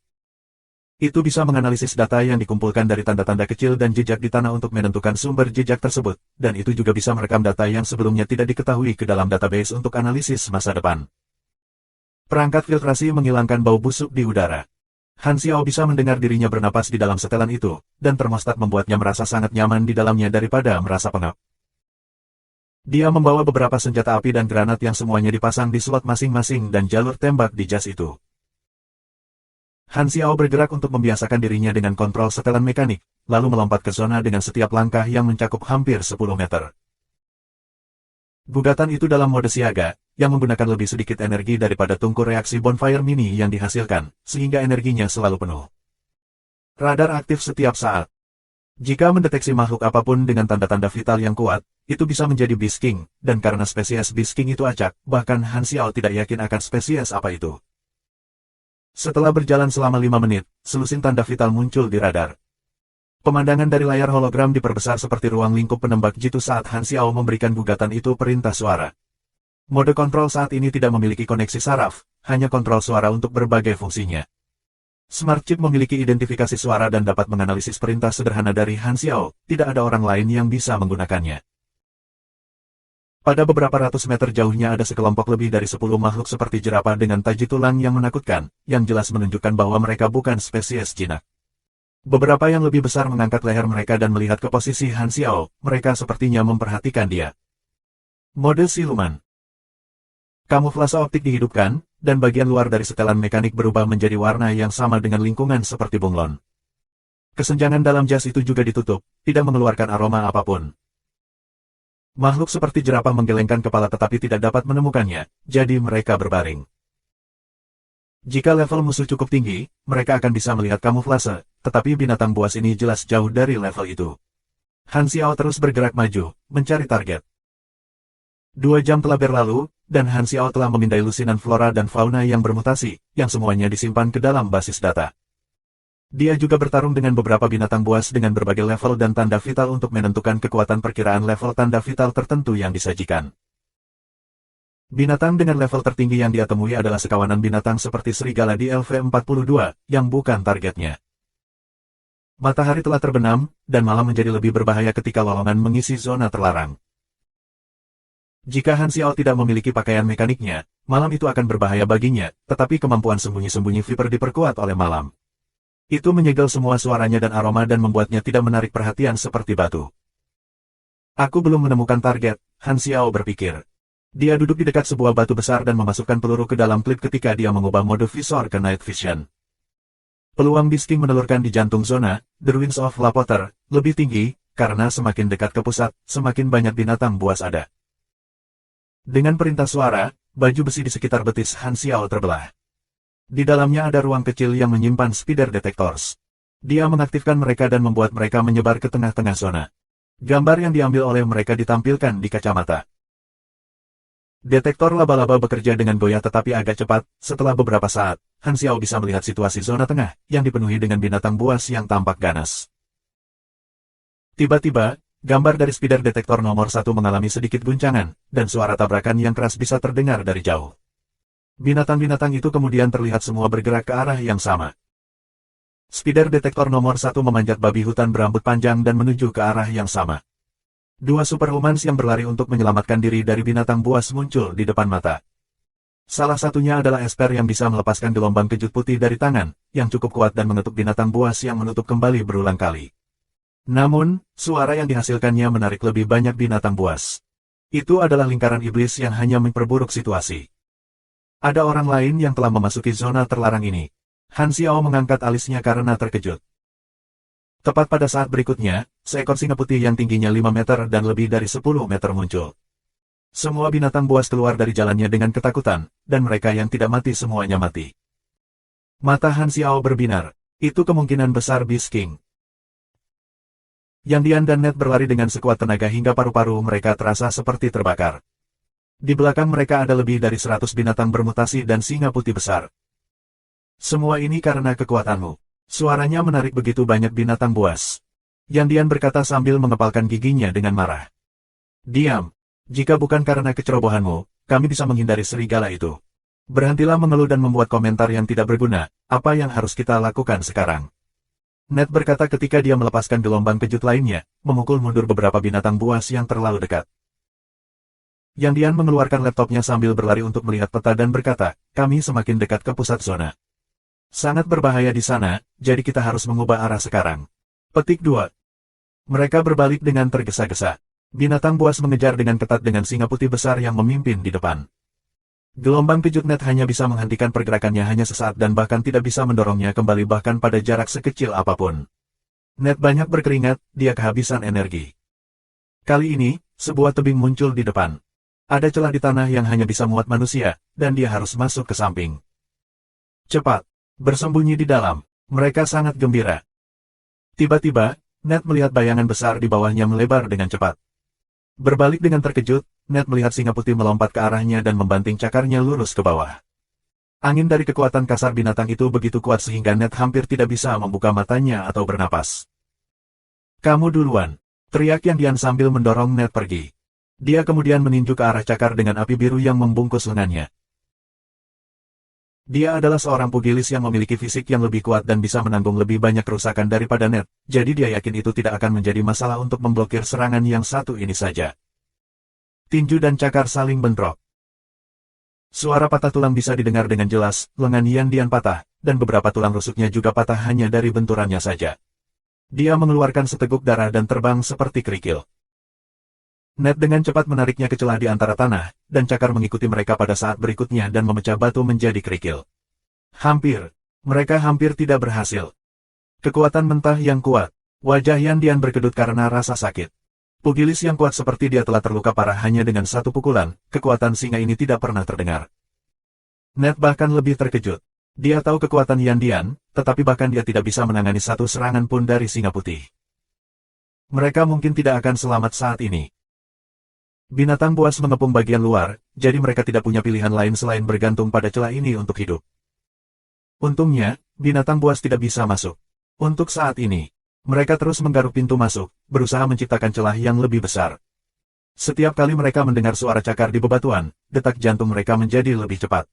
Itu bisa menganalisis data yang dikumpulkan dari tanda-tanda kecil dan jejak di tanah untuk menentukan sumber jejak tersebut, dan itu juga bisa merekam data yang sebelumnya tidak diketahui ke dalam database untuk analisis masa depan. Perangkat filtrasi menghilangkan bau busuk di udara. Han Xiao bisa mendengar dirinya bernapas di dalam setelan itu, dan termostat membuatnya merasa sangat nyaman di dalamnya daripada merasa pengap. Dia membawa beberapa senjata api dan granat yang semuanya dipasang di slot masing-masing dan jalur tembak di jas itu. Han Xiao bergerak untuk membiasakan dirinya dengan kontrol setelan mekanik, lalu melompat ke zona dengan setiap langkah yang mencakup hampir 10 meter. Gugatan itu dalam mode siaga, yang menggunakan lebih sedikit energi daripada tungku reaksi bonfire mini yang dihasilkan, sehingga energinya selalu penuh. Radar aktif setiap saat. Jika mendeteksi makhluk apapun dengan tanda-tanda vital yang kuat, itu bisa menjadi Beast King, dan karena spesies Beast King itu acak, bahkan Han Xiao tidak yakin akan spesies apa itu. Setelah berjalan selama 5 menit, selusin tanda vital muncul di radar. Pemandangan dari layar hologram diperbesar seperti ruang lingkup penembak jitu saat Han Xiao memberikan gugatan itu perintah suara. Mode kontrol saat ini tidak memiliki koneksi saraf, hanya kontrol suara untuk berbagai fungsinya. Smart Chip memiliki identifikasi suara dan dapat menganalisis perintah sederhana dari Han Xiao, tidak ada orang lain yang bisa menggunakannya. Pada beberapa ratus meter jauhnya ada sekelompok lebih dari 10 makhluk seperti jerapah dengan taji tulang yang menakutkan, yang jelas menunjukkan bahwa mereka bukan spesies jinak. Beberapa yang lebih besar mengangkat leher mereka dan melihat ke posisi Han Xiao, mereka sepertinya memperhatikan dia. Mode siluman. Kamuflase optik dihidupkan, dan bagian luar dari setelan mekanik berubah menjadi warna yang sama dengan lingkungan seperti bunglon. Kesenjangan dalam jas itu juga ditutup, tidak mengeluarkan aroma apapun. Makhluk seperti jerapah menggelengkan kepala tetapi tidak dapat menemukannya, jadi mereka berbaring. Jika level musuh cukup tinggi, mereka akan bisa melihat kamuflase, tetapi binatang buas ini jelas jauh dari level itu. Han Xiao terus bergerak maju, mencari target. 2 jam telah berlalu, dan Han Xiao telah memindai lusinan flora dan fauna yang bermutasi, yang semuanya disimpan ke dalam basis data. Dia juga bertarung dengan beberapa binatang buas dengan berbagai level dan tanda vital untuk menentukan kekuatan perkiraan level tanda vital tertentu yang disajikan. Binatang dengan level tertinggi yang dia temui adalah sekawanan binatang seperti serigala di LV42, yang bukan targetnya. Matahari telah terbenam, dan malam menjadi lebih berbahaya ketika lolongan mengisi zona terlarang. Jika Han Xiao tidak memiliki pakaian mekaniknya, malam itu akan berbahaya baginya, tetapi kemampuan sembunyi-sembunyi Viper diperkuat oleh malam. Itu menyegel semua suaranya dan aroma dan membuatnya tidak menarik perhatian seperti batu. Aku belum menemukan target, Han Xiao berpikir. Dia duduk di dekat sebuah batu besar dan memasukkan peluru ke dalam klip ketika dia mengubah mode visor ke Night Vision. Peluang Bisking menelurkan di jantung zona, The Ruins of Lapoter, lebih tinggi, karena semakin dekat ke pusat, semakin banyak binatang buas ada. Dengan perintah suara, baju besi di sekitar betis Han Xiao terbelah. Di dalamnya ada ruang kecil yang menyimpan spider detectors. Dia mengaktifkan mereka dan membuat mereka menyebar ke tengah-tengah zona. Gambar yang diambil oleh mereka ditampilkan di kacamata. Detektor laba-laba bekerja dengan goyah tetapi agak cepat. Setelah beberapa saat, Han Xiao bisa melihat situasi zona tengah, yang dipenuhi dengan binatang buas yang tampak ganas. Tiba-tiba, gambar dari spider detektor nomor 1 mengalami sedikit guncangan, dan suara tabrakan yang keras bisa terdengar dari jauh. Binatang-binatang itu kemudian terlihat semua bergerak ke arah yang sama. Spider detektor nomor 1 memanjat babi hutan berambut panjang dan menuju ke arah yang sama. Dua superhumans yang berlari untuk menyelamatkan diri dari binatang buas muncul di depan mata. Salah satunya adalah Esper yang bisa melepaskan gelombang kejut putih dari tangan, yang cukup kuat dan mengetuk binatang buas yang menutup kembali berulang kali. Namun, suara yang dihasilkannya menarik lebih banyak binatang buas. Itu adalah lingkaran iblis yang hanya memperburuk situasi. Ada orang lain yang telah memasuki zona terlarang ini. Han Xiao mengangkat alisnya karena terkejut. Tepat pada saat berikutnya, seekor singa putih yang tingginya 5 meter dan lebih dari 10 meter muncul. Semua binatang buas keluar dari jalannya dengan ketakutan, dan mereka yang tidak mati semuanya mati. Mata Han Xiao berbinar. Itu kemungkinan besar Beast King. Yan Dian dan Ned berlari dengan sekuat tenaga hingga paru-paru mereka terasa seperti terbakar. Di belakang mereka ada lebih dari 100 binatang bermutasi dan singa putih besar. Semua ini karena kekuatanmu. Suaranya menarik begitu banyak binatang buas. Yan Dian berkata sambil mengepalkan giginya dengan marah. Diam. Jika bukan karena kecerobohanmu, kami bisa menghindari serigala itu. Berhentilah mengeluh dan membuat komentar yang tidak berguna. Apa yang harus kita lakukan sekarang? Ned berkata ketika dia melepaskan gelombang kejut lainnya, memukul mundur beberapa binatang buas yang terlalu dekat. Yan Dian mengeluarkan laptopnya sambil berlari untuk melihat peta dan berkata, kami semakin dekat ke pusat zona. Sangat berbahaya di sana, jadi kita harus mengubah arah sekarang. Petik 2. Mereka berbalik dengan tergesa-gesa. Binatang buas mengejar dengan ketat dengan singa putih besar yang memimpin di depan. Gelombang kejut Ned hanya bisa menghentikan pergerakannya hanya sesaat dan bahkan tidak bisa mendorongnya kembali bahkan pada jarak sekecil apapun. Ned banyak berkeringat, dia kehabisan energi. Kali ini, sebuah tebing muncul di depan. Ada celah di tanah yang hanya bisa muat manusia, dan dia harus masuk ke samping. Cepat, bersembunyi di dalam. Mereka sangat gembira. Tiba-tiba, Ned melihat bayangan besar di bawahnya melebar dengan cepat. Berbalik dengan terkejut, Ned melihat singa putih melompat ke arahnya dan membanting cakarnya lurus ke bawah. Angin dari kekuatan kasar binatang itu begitu kuat sehingga Ned hampir tidak bisa membuka matanya atau bernapas. Kamu duluan, teriak Yan Dian sambil mendorong Ned pergi. Dia kemudian meninju ke arah cakar dengan api biru yang membungkus lengannya. Dia adalah seorang pugilis yang memiliki fisik yang lebih kuat dan bisa menanggung lebih banyak kerusakan daripada Ned, jadi dia yakin itu tidak akan menjadi masalah untuk memblokir serangan yang satu ini saja. Tinju dan cakar saling bentrok. Suara patah tulang bisa didengar dengan jelas, lengan Yan Dian patah, dan beberapa tulang rusuknya juga patah hanya dari benturannya saja. Dia mengeluarkan seteguk darah dan terbang seperti kerikil. Ned dengan cepat menariknya ke celah di antara tanah, dan cakar mengikuti mereka pada saat berikutnya dan memecah batu menjadi kerikil. Mereka hampir tidak berhasil. Kekuatan mentah yang kuat. Wajah Yan Dian berkedut karena rasa sakit. Pugilis yang kuat seperti dia telah terluka parah hanya dengan satu pukulan, kekuatan singa ini tidak pernah terdengar. Ned bahkan lebih terkejut. Dia tahu kekuatan Yan Dian, tetapi bahkan dia tidak bisa menangani satu serangan pun dari singa putih. Mereka mungkin tidak akan selamat saat ini. Binatang buas mengepung bagian luar, jadi mereka tidak punya pilihan lain selain bergantung pada celah ini untuk hidup. Untungnya, binatang buas tidak bisa masuk. Untuk saat ini, mereka terus menggaruk pintu masuk, berusaha menciptakan celah yang lebih besar. Setiap kali mereka mendengar suara cakar di bebatuan, detak jantung mereka menjadi lebih cepat.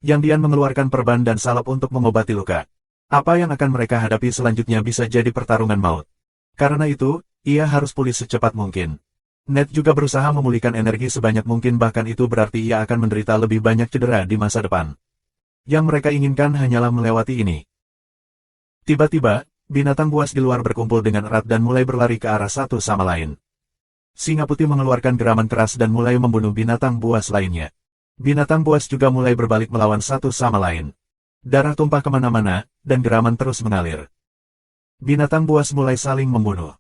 Yang Dian mengeluarkan perban dan salep untuk mengobati luka. Apa yang akan mereka hadapi selanjutnya bisa jadi pertarungan maut. Karena itu, ia harus pulih secepat mungkin. Ned juga berusaha memulihkan energi sebanyak mungkin, bahkan itu berarti ia akan menderita lebih banyak cedera di masa depan. Yang mereka inginkan hanyalah melewati ini. Tiba-tiba, binatang buas di luar berkumpul dengan erat dan mulai berlari ke arah satu sama lain. Singa putih mengeluarkan geraman keras dan mulai membunuh binatang buas lainnya. Binatang buas juga mulai berbalik melawan satu sama lain. Darah tumpah kemana-mana, dan geraman terus mengalir. Binatang buas mulai saling membunuh.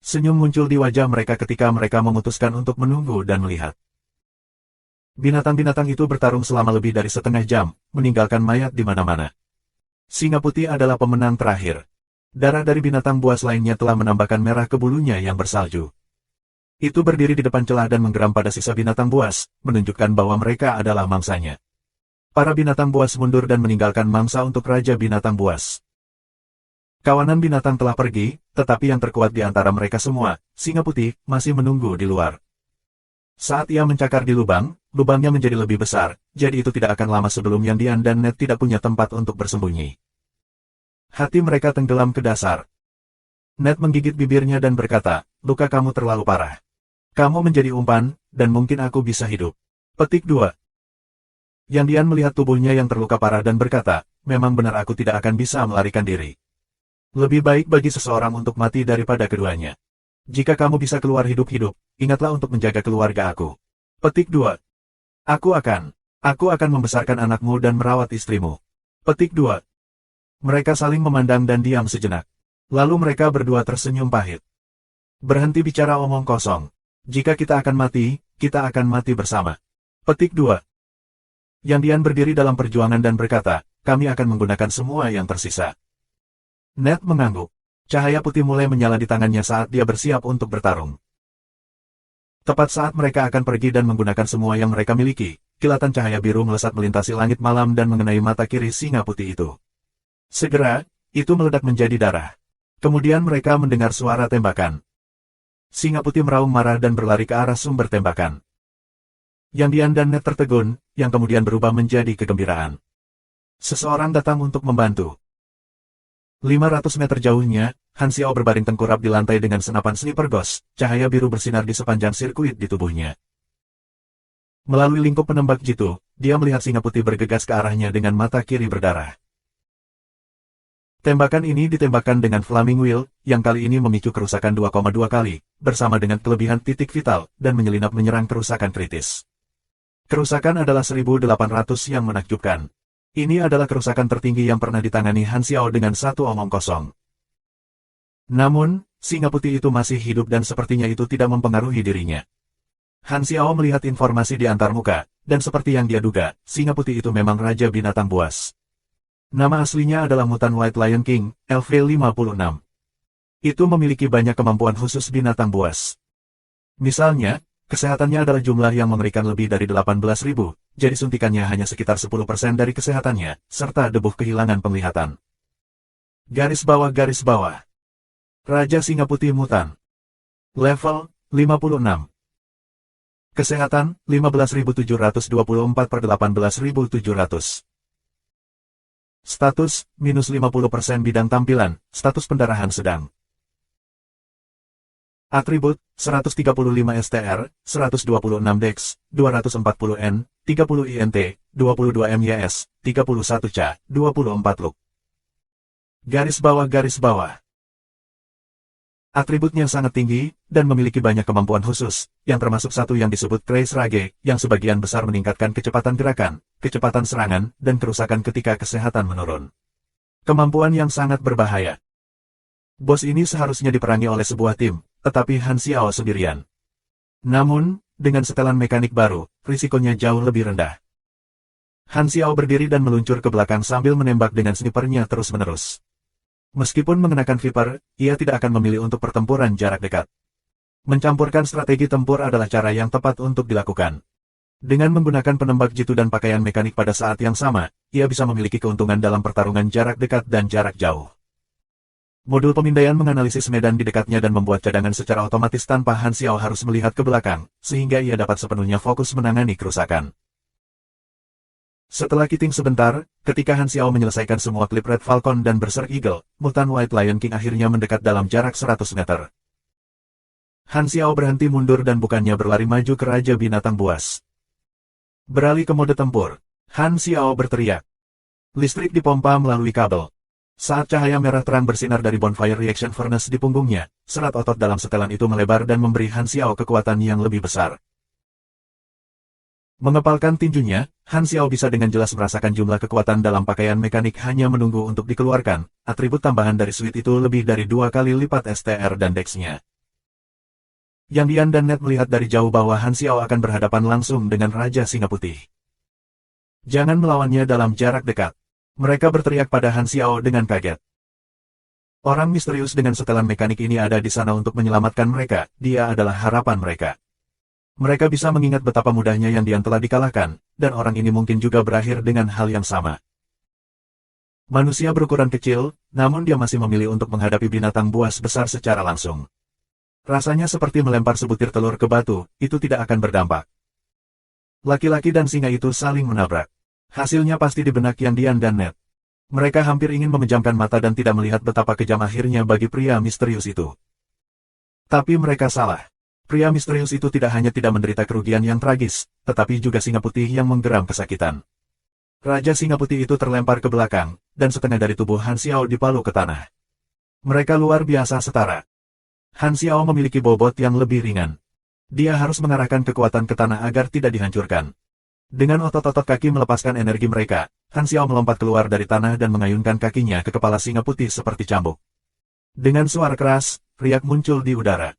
Senyum muncul di wajah mereka ketika mereka memutuskan untuk menunggu dan melihat. Binatang-binatang itu bertarung selama lebih dari setengah jam, meninggalkan mayat di mana-mana. Singa putih adalah pemenang terakhir. Darah dari binatang buas lainnya telah menambahkan merah ke bulunya yang bersalju. Itu berdiri di depan celah dan menggeram pada sisa binatang buas, menunjukkan bahwa mereka adalah mangsanya. Para binatang buas mundur dan meninggalkan mangsa untuk Raja Binatang Buas. Kawanan binatang telah pergi, tetapi yang terkuat di antara mereka semua, singa putih, masih menunggu di luar. Saat ia mencakar di lubang, lubangnya menjadi lebih besar, jadi itu tidak akan lama sebelum Yang Dian dan Ned tidak punya tempat untuk bersembunyi. Hati mereka tenggelam ke dasar. Ned menggigit bibirnya dan berkata, "Luka kamu terlalu parah. Kamu menjadi umpan, dan mungkin aku bisa hidup." Petik 2. Yang Dian melihat tubuhnya yang terluka parah dan berkata, "Memang benar aku tidak akan bisa melarikan diri. Lebih baik bagi seseorang untuk mati daripada keduanya. Jika kamu bisa keluar hidup-hidup, ingatlah untuk menjaga keluarga aku." Petik 2. Aku akan membesarkan anakmu dan merawat istrimu." Petik 2. Mereka saling memandang dan diam sejenak. Lalu mereka berdua tersenyum pahit. "Berhenti bicara omong kosong. Jika kita akan mati bersama." Petik 2. Yang Dian berdiri dalam perjuangan dan berkata, "Kami akan menggunakan semua yang tersisa." Ned mengangguk. Cahaya putih mulai menyala di tangannya saat dia bersiap untuk bertarung. Tepat saat mereka akan pergi dan menggunakan semua yang mereka miliki, kilatan cahaya biru melesat melintasi langit malam dan mengenai mata kiri singa putih itu. Segera, itu meledak menjadi darah. Kemudian mereka mendengar suara tembakan. Singa putih meraung marah dan berlari ke arah sumber tembakan. Yang Dian dan Ned tertegun, yang kemudian berubah menjadi kegembiraan. Seseorang datang untuk membantu. 500 meter jauhnya, Han Xiao berbaring tengkurap di lantai dengan senapan sniper ghost, cahaya biru bersinar di sepanjang sirkuit di tubuhnya. Melalui lingkup penembak jitu, dia melihat singa putih bergegas ke arahnya dengan mata kiri berdarah. Tembakan ini ditembakkan dengan Flaming Wheel, yang kali ini memicu kerusakan 2,2 kali, bersama dengan kelebihan titik vital, dan menyelinap menyerang kerusakan kritis. Kerusakan adalah 1.800 yang menakjubkan. Ini adalah kerusakan tertinggi yang pernah ditangani Han Xiao dengan satu omong kosong. Namun, singa putih itu masih hidup dan sepertinya itu tidak mempengaruhi dirinya. Han Xiao melihat informasi di antar muka, dan seperti yang dia duga, singa putih itu memang Raja Binatang Buas. Nama aslinya adalah Mutant White Lion King, LV56. Itu memiliki banyak kemampuan khusus binatang buas. Misalnya, kesehatannya adalah jumlah yang mengerikan lebih dari 18.000, jadi suntikannya hanya sekitar 10% dari kesehatannya, serta debuff kehilangan penglihatan. Garis bawah. Raja Singa Putih Mutan. Level 56. Kesehatan 15.724 per 18.700. Status minus 50% bidang tampilan, status pendarahan sedang. Atribut, 135 STR, 126 Dex, 240 N, 30 INT, 22 MYS, 31 CA, 24 Look. Garis bawah. Atributnya sangat tinggi, dan memiliki banyak kemampuan khusus, yang termasuk satu yang disebut Craze Rage, yang sebagian besar meningkatkan kecepatan gerakan, kecepatan serangan, dan kerusakan ketika kesehatan menurun. Kemampuan yang sangat berbahaya. Bos ini seharusnya diperangi oleh sebuah tim, tetapi Han Xiao sendirian. Namun, dengan setelan mekanik baru, risikonya jauh lebih rendah. Han Xiao berdiri dan meluncur ke belakang sambil menembak dengan snipernya terus-menerus. Meskipun mengenakan Viper, ia tidak akan memilih untuk pertempuran jarak dekat. Mencampurkan strategi tempur adalah cara yang tepat untuk dilakukan. Dengan menggunakan penembak jitu dan pakaian mekanik pada saat yang sama, ia bisa memiliki keuntungan dalam pertarungan jarak dekat dan jarak jauh. Modul pemindaian menganalisis medan di dekatnya dan membuat cadangan secara otomatis tanpa Han Xiao harus melihat ke belakang, sehingga ia dapat sepenuhnya fokus menangani kerusakan. Setelah kiting sebentar, ketika Han Xiao menyelesaikan semua klip Red Falcon dan Berserk Eagle, Mutant White Lion King akhirnya mendekat dalam jarak 100 meter. Han Xiao berhenti mundur dan bukannya berlari maju ke Raja Binatang Buas. Beralih ke mode tempur, Han Xiao berteriak. Listrik dipompa melalui kabel. Saat cahaya merah terang bersinar dari Bonfire Reaction Furnace di punggungnya, serat otot dalam setelan itu melebar dan memberi Han Xiao kekuatan yang lebih besar. Mengepalkan tinjunya, Han Xiao bisa dengan jelas merasakan jumlah kekuatan dalam pakaian mekanik hanya menunggu untuk dikeluarkan. Atribut tambahan dari suite itu lebih dari 2 kali lipat STR dan Dex-nya. Yang Dian dan Ned melihat dari jauh bahwa Han Xiao akan berhadapan langsung dengan Raja Singa Putih. Jangan melawannya dalam jarak dekat. Mereka berteriak pada Han Xiao dengan kaget. Orang misterius dengan setelan mekanik ini ada di sana untuk menyelamatkan mereka, dia adalah harapan mereka. Mereka bisa mengingat betapa mudahnya Yang Dian telah dikalahkan, dan orang ini mungkin juga berakhir dengan hal yang sama. Manusia berukuran kecil, namun dia masih memilih untuk menghadapi binatang buas besar secara langsung. Rasanya seperti melempar sebutir telur ke batu, itu tidak akan berdampak. Laki-laki dan singa itu saling menabrak. Hasilnya pasti di benak Yang Dian dan Ned. Mereka hampir ingin memejamkan mata dan tidak melihat betapa kejam akhirnya bagi pria misterius itu. Tapi mereka salah. Pria misterius itu tidak hanya tidak menderita kerugian yang tragis, tetapi juga singa putih yang menggeram kesakitan. Raja Singa Putih itu terlempar ke belakang, dan setengah dari tubuh Han Xiao dipalu ke tanah. Mereka luar biasa setara. Han Xiao memiliki bobot yang lebih ringan. Dia harus mengarahkan kekuatan ke tanah agar tidak dihancurkan. Dengan otot-otot kaki melepaskan energi mereka, Han Xiao melompat keluar dari tanah dan mengayunkan kakinya ke kepala singa putih seperti cambuk. Dengan suara keras, riak muncul di udara.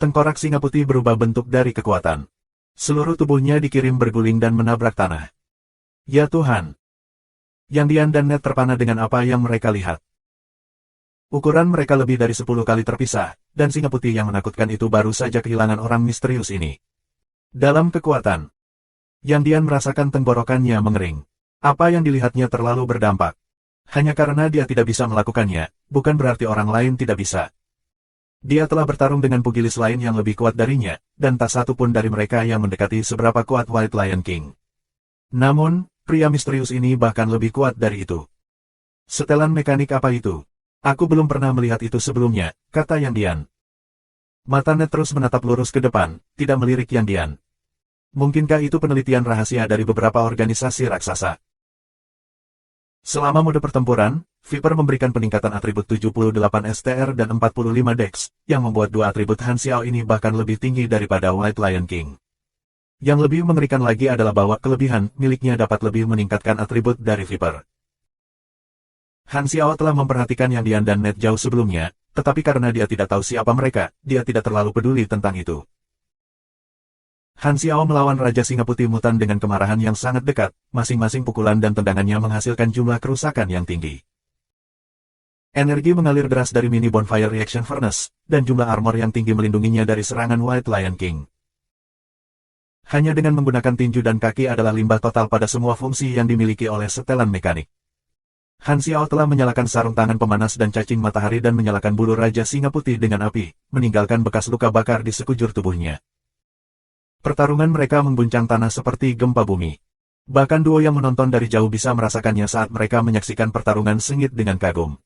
Tengkorak singa putih berubah bentuk dari kekuatan. Seluruh tubuhnya dikirim berguling dan menabrak tanah. Ya Tuhan! Yang Dian dan Ned terpana dengan apa yang mereka lihat. Ukuran mereka lebih dari 10 kali terpisah, dan singa putih yang menakutkan itu baru saja kehilangan orang misterius ini. Dalam kekuatan, Yang Dian merasakan tenggorokannya mengering. Apa yang dilihatnya terlalu berdampak. Hanya karena dia tidak bisa melakukannya, bukan berarti orang lain tidak bisa. Dia telah bertarung dengan pugilis lain yang lebih kuat darinya, dan tak satu pun dari mereka yang mendekati seberapa kuat White Lion King. Namun, pria misterius ini bahkan lebih kuat dari itu. Setelan mekanik apa itu? Aku belum pernah melihat itu sebelumnya, kata Yang Dian. Mata Ned terus menatap lurus ke depan, tidak melirik Yang Dian. Mungkinkah itu penelitian rahasia dari beberapa organisasi raksasa? Selama mode pertempuran, Viper memberikan peningkatan atribut 78 STR dan 45 Dex, yang membuat dua atribut Han Xiao ini bahkan lebih tinggi daripada White Lion King. Yang lebih mengerikan lagi adalah bahwa kelebihan miliknya dapat lebih meningkatkan atribut dari Viper. Han Xiao telah memperhatikan Yang Dian dan Ned jauh sebelumnya, tetapi karena dia tidak tahu siapa mereka, dia tidak terlalu peduli tentang itu. Han Xiao melawan Raja Singa Putih Mutan dengan kemarahan yang sangat dekat, masing-masing pukulan dan tendangannya menghasilkan jumlah kerusakan yang tinggi. Energi mengalir deras dari mini Bonfire Reaction Furnace, dan jumlah armor yang tinggi melindunginya dari serangan White Lion King. Hanya dengan menggunakan tinju dan kaki adalah limbah total pada semua fungsi yang dimiliki oleh setelan mekanik. Han Xiao telah menyalakan sarung tangan pemanas dan cacing matahari dan menyalakan bulu Raja Singa Putih dengan api, meninggalkan bekas luka bakar di sekujur tubuhnya. Pertarungan mereka mengguncang tanah seperti gempa bumi. Bahkan duo yang menonton dari jauh bisa merasakannya saat mereka menyaksikan pertarungan sengit dengan kagum.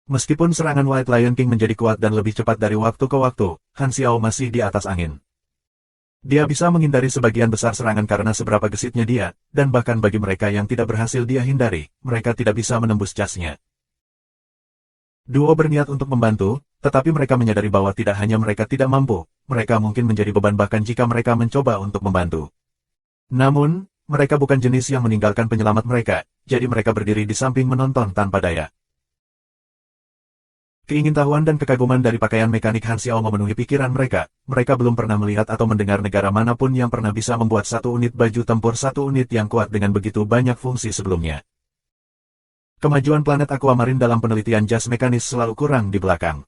Meskipun serangan White Lion King menjadi kuat dan lebih cepat dari waktu ke waktu, Han Xiao masih di atas angin. Dia bisa menghindari sebagian besar serangan karena seberapa gesitnya dia, dan bahkan bagi mereka yang tidak berhasil dia hindari, mereka tidak bisa menembus jasnya. Duo berniat untuk membantu, tetapi mereka menyadari bahwa tidak hanya mereka tidak mampu, mereka mungkin menjadi beban bahkan jika mereka mencoba untuk membantu. Namun, mereka bukan jenis yang meninggalkan penyelamat mereka, jadi mereka berdiri di samping menonton tanpa daya. Keingintahuan dan kekaguman dari pakaian mekanik Han Xiao memenuhi pikiran mereka. Mereka belum pernah melihat atau mendengar negara manapun yang pernah bisa membuat satu unit baju tempur satu unit yang kuat dengan begitu banyak fungsi sebelumnya. Kemajuan planet Aquamarine dalam penelitian jas mekanis selalu kurang di belakang.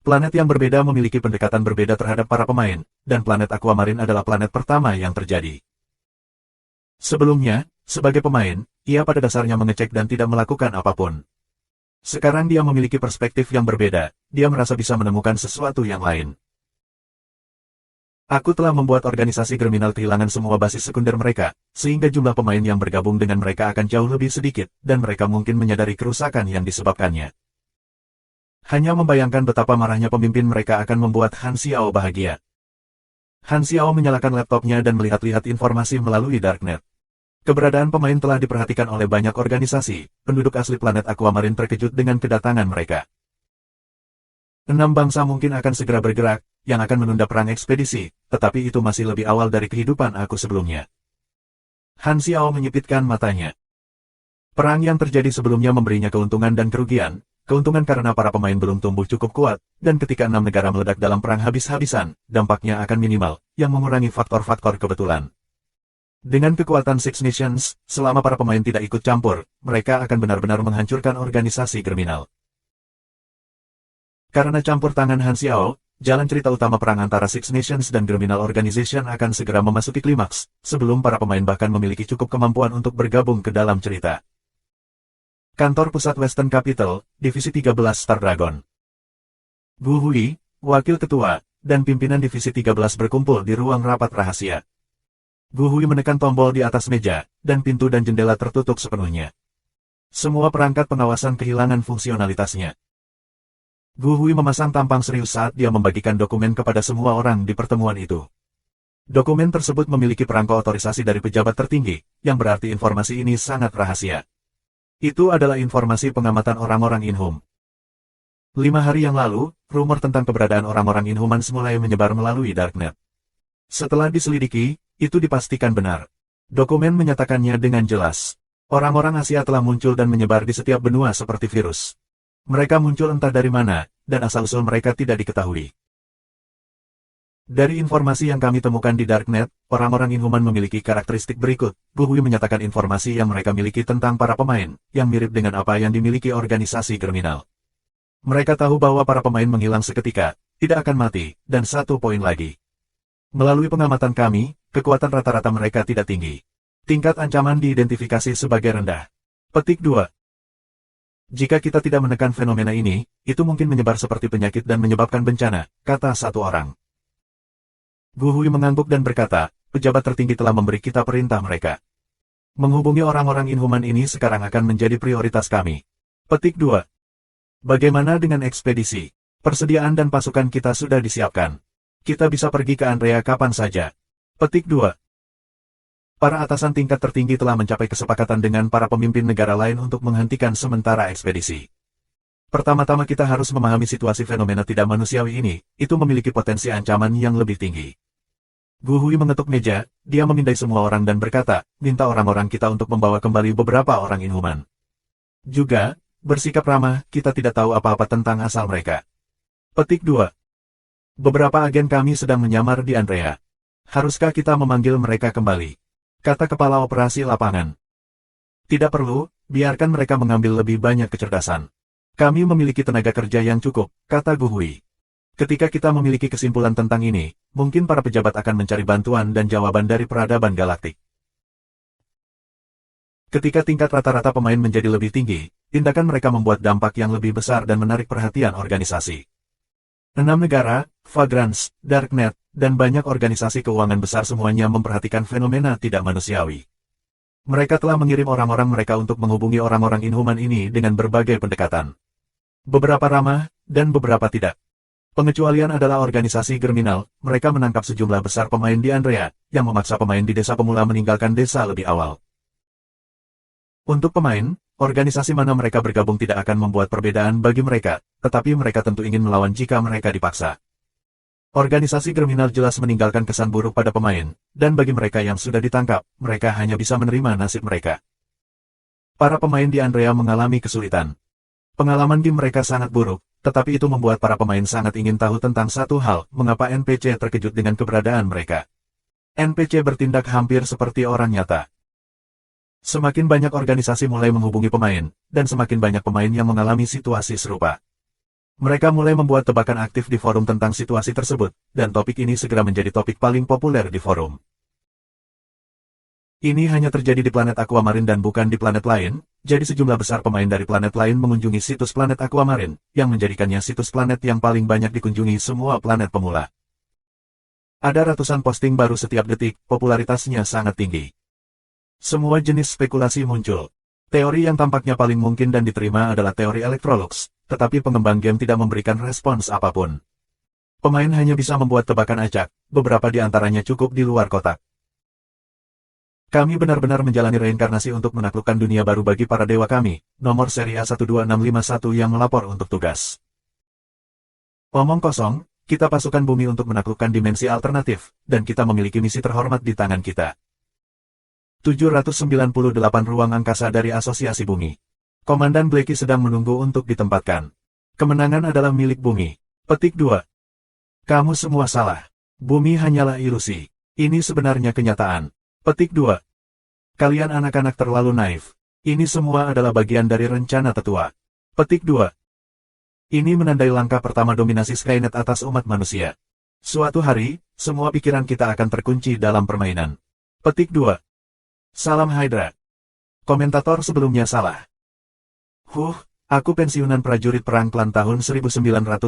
Planet yang berbeda memiliki pendekatan berbeda terhadap para pemain, dan planet Aquamarine adalah planet pertama yang terjadi. Sebelumnya, sebagai pemain, ia pada dasarnya mengecek dan tidak melakukan apapun. Sekarang dia memiliki perspektif yang berbeda, dia merasa bisa menemukan sesuatu yang lain. Aku telah membuat organisasi kriminal kehilangan semua basis sekunder mereka, sehingga jumlah pemain yang bergabung dengan mereka akan jauh lebih sedikit, dan mereka mungkin menyadari kerusakan yang disebabkannya. Hanya membayangkan betapa marahnya pemimpin mereka akan membuat Han Xiao bahagia. Han Xiao menyalakan laptopnya dan melihat-lihat informasi melalui Darknet. Keberadaan pemain telah diperhatikan oleh banyak organisasi, penduduk asli planet Aquamarine terkejut dengan kedatangan mereka. 6 bangsa mungkin akan segera bergerak, yang akan menunda perang ekspedisi, tetapi itu masih lebih awal dari kehidupan aku sebelumnya. Han Xiao menyipitkan matanya. Perang yang terjadi sebelumnya memberinya keuntungan dan kerugian, keuntungan karena para pemain belum tumbuh cukup kuat, dan ketika 6 negara meledak dalam perang habis-habisan, dampaknya akan minimal, yang mengurangi faktor-faktor kebetulan. Dengan kekuatan Six Nations, selama para pemain tidak ikut campur, mereka akan benar-benar menghancurkan organisasi kriminal. Karena campur tangan Han Xiao, jalan cerita utama perang antara Six Nations dan Criminal Organization akan segera memasuki klimaks, sebelum para pemain bahkan memiliki cukup kemampuan untuk bergabung ke dalam cerita. Kantor Pusat Western Capital, Divisi 13 Star Dragon. Gu Hui, Wakil Ketua, dan pimpinan Divisi 13 berkumpul di ruang rapat rahasia. Gu Hui menekan tombol di atas meja, dan pintu dan jendela tertutup sepenuhnya. Semua perangkat pengawasan kehilangan fungsionalitasnya. Gu Hui memasang tampang serius saat dia membagikan dokumen kepada semua orang di pertemuan itu. Dokumen tersebut memiliki perangko otorisasi dari pejabat tertinggi, yang berarti informasi ini sangat rahasia. Itu adalah informasi pengamatan orang-orang Inhum. 5 hari yang lalu, rumor tentang keberadaan orang-orang Inhumans mulai menyebar melalui Darknet. Setelah diselidiki, itu dipastikan benar. Dokumen menyatakannya dengan jelas. Orang-orang Asia telah muncul dan menyebar di setiap benua seperti virus. Mereka muncul entah dari mana, dan asal-usul mereka tidak diketahui. Dari informasi yang kami temukan di Darknet, orang-orang Inhuman memiliki karakteristik berikut. Gu Hui menyatakan informasi yang mereka miliki tentang para pemain, yang mirip dengan apa yang dimiliki organisasi kriminal. Mereka tahu bahwa para pemain menghilang seketika, tidak akan mati, dan satu poin lagi. Melalui pengamatan kami, kekuatan rata-rata mereka tidak tinggi. Tingkat ancaman diidentifikasi sebagai rendah. Petik 2. Jika kita tidak menekan fenomena ini, itu mungkin menyebar seperti penyakit dan menyebabkan bencana, kata satu orang. Gu Hui mengangguk dan berkata, pejabat tertinggi telah memberi kita perintah mereka. Menghubungi orang-orang Inhuman ini sekarang akan menjadi prioritas kami. Petik 2. Bagaimana dengan ekspedisi? Persediaan dan pasukan kita sudah disiapkan. Kita bisa pergi ke Andrea kapan saja. Petik 2. Para atasan tingkat tertinggi telah mencapai kesepakatan dengan para pemimpin negara lain untuk menghentikan sementara ekspedisi. Pertama-tama kita harus memahami situasi fenomena tidak manusiawi ini, itu memiliki potensi ancaman yang lebih tinggi. Gu Hui mengetuk meja, dia memindai semua orang dan berkata, minta orang-orang kita untuk membawa kembali beberapa orang Inhuman. Juga, bersikap ramah, kita tidak tahu apa-apa tentang asal mereka. Petik 2. Beberapa agen kami sedang menyamar di Andrea. Haruskah kita memanggil mereka kembali? Kata kepala operasi lapangan. Tidak perlu, biarkan mereka mengambil lebih banyak kecerdasan. Kami memiliki tenaga kerja yang cukup, kata Gu Hui. Ketika kita memiliki kesimpulan tentang ini, mungkin para pejabat akan mencari bantuan dan jawaban dari peradaban galaktik. Ketika tingkat rata-rata pemain menjadi lebih tinggi, tindakan mereka membuat dampak yang lebih besar dan menarik perhatian organisasi. 6 negara, Vagrants, Darknet, dan banyak organisasi keuangan besar semuanya memperhatikan fenomena tidak manusiawi. Mereka telah mengirim orang-orang mereka untuk menghubungi orang-orang Inhuman ini dengan berbagai pendekatan. Beberapa ramah, dan beberapa tidak. Pengecualian adalah organisasi kriminal, mereka menangkap sejumlah besar pemain di Andrea, yang memaksa pemain di desa pemula meninggalkan desa lebih awal. Untuk pemain, organisasi mana mereka bergabung tidak akan membuat perbedaan bagi mereka, tetapi mereka tentu ingin melawan jika mereka dipaksa. Organisasi kriminal jelas meninggalkan kesan buruk pada pemain, dan bagi mereka yang sudah ditangkap, mereka hanya bisa menerima nasib mereka. Para pemain di Andrea mengalami kesulitan. Pengalaman game mereka sangat buruk, tetapi itu membuat para pemain sangat ingin tahu tentang satu hal, mengapa NPC terkejut dengan keberadaan mereka. NPC bertindak hampir seperti orang nyata. Semakin banyak organisasi mulai menghubungi pemain, dan semakin banyak pemain yang mengalami situasi serupa. Mereka mulai membuat tebakan aktif di forum tentang situasi tersebut, dan topik ini segera menjadi topik paling populer di forum. Ini hanya terjadi di planet Aquamarine dan bukan di planet lain, jadi sejumlah besar pemain dari planet lain mengunjungi situs planet Aquamarine, yang menjadikannya situs planet yang paling banyak dikunjungi semua planet pemula. Ada ratusan posting baru setiap detik, popularitasnya sangat tinggi. Semua jenis spekulasi muncul. Teori yang tampaknya paling mungkin dan diterima adalah teori Electrolux, tetapi pengembang game tidak memberikan respons apapun. Pemain hanya bisa membuat tebakan acak, beberapa di antaranya cukup di luar kotak. Kami benar-benar menjalani reinkarnasi untuk menaklukkan dunia baru bagi para dewa kami, nomor seri A12651 yang melapor untuk tugas. Omong kosong, kita pasukan bumi untuk menaklukkan dimensi alternatif, dan kita memiliki misi terhormat di tangan kita. 798 ruang angkasa dari Asosiasi Bumi. Komandan Blackie sedang menunggu untuk ditempatkan. Kemenangan adalah milik bumi. Petik 2. Kamu semua salah. Bumi hanyalah ilusi. Ini sebenarnya kenyataan. Petik 2. Kalian anak-anak terlalu naif. Ini semua adalah bagian dari rencana tetua. Petik 2. Ini menandai langkah pertama dominasi Skynet atas umat manusia. Suatu hari, semua pikiran kita akan terkunci dalam permainan. Petik 2. Salam Hydra. Komentator sebelumnya salah. Aku pensiunan prajurit perang klan tahun 1999.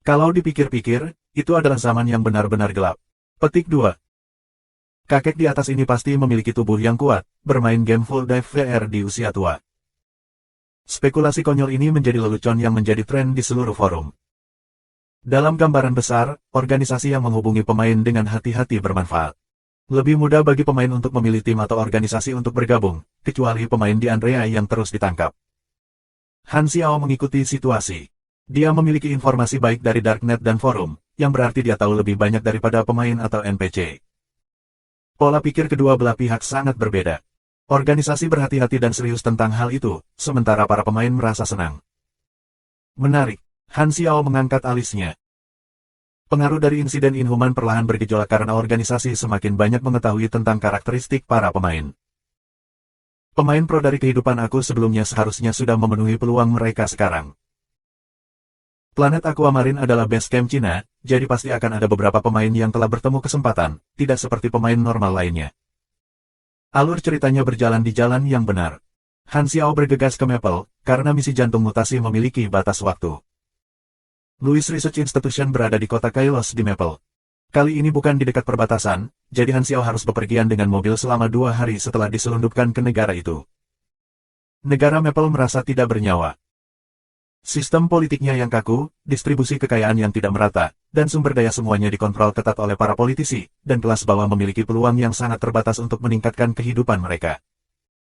Kalau dipikir-pikir, itu adalah zaman yang benar-benar gelap. Petik 2. Kakek di atas ini pasti memiliki tubuh yang kuat, bermain game full dive VR di usia tua. Spekulasi konyol ini menjadi lelucon yang menjadi tren di seluruh forum. Dalam gambaran besar, organisasi yang menghubungi pemain dengan hati-hati bermanfaat. Lebih mudah bagi pemain untuk memilih tim atau organisasi untuk bergabung, kecuali pemain di Andrea yang terus ditangkap. Han Xiao mengikuti situasi. Dia memiliki informasi baik dari Darknet dan forum, yang berarti dia tahu lebih banyak daripada pemain atau NPC. Pola pikir kedua belah pihak sangat berbeda. Organisasi berhati-hati dan serius tentang hal itu, sementara para pemain merasa senang. Menarik, Han Xiao mengangkat alisnya. Pengaruh dari insiden Inhuman perlahan bergejolak karena organisasi semakin banyak mengetahui tentang karakteristik para pemain. Pemain pro dari kehidupan aku sebelumnya seharusnya sudah memenuhi peluang mereka sekarang. Planet Aquamarine adalah base camp Cina, jadi pasti akan ada beberapa pemain yang telah bertemu kesempatan, tidak seperti pemain normal lainnya. Alur ceritanya berjalan di jalan yang benar. Han Xiao bergegas ke Maple, karena misi jantung mutasi memiliki batas waktu. Louis Research Institution berada di kota Kailos di Maple. Kali ini bukan di dekat perbatasan, jadi Han Xiao harus bepergian dengan mobil selama 2 hari setelah diselundupkan ke negara itu. Negara Maple merasa tidak bernyawa. Sistem politiknya yang kaku, distribusi kekayaan yang tidak merata, dan sumber daya semuanya dikontrol ketat oleh para politisi, dan kelas bawah memiliki peluang yang sangat terbatas untuk meningkatkan kehidupan mereka.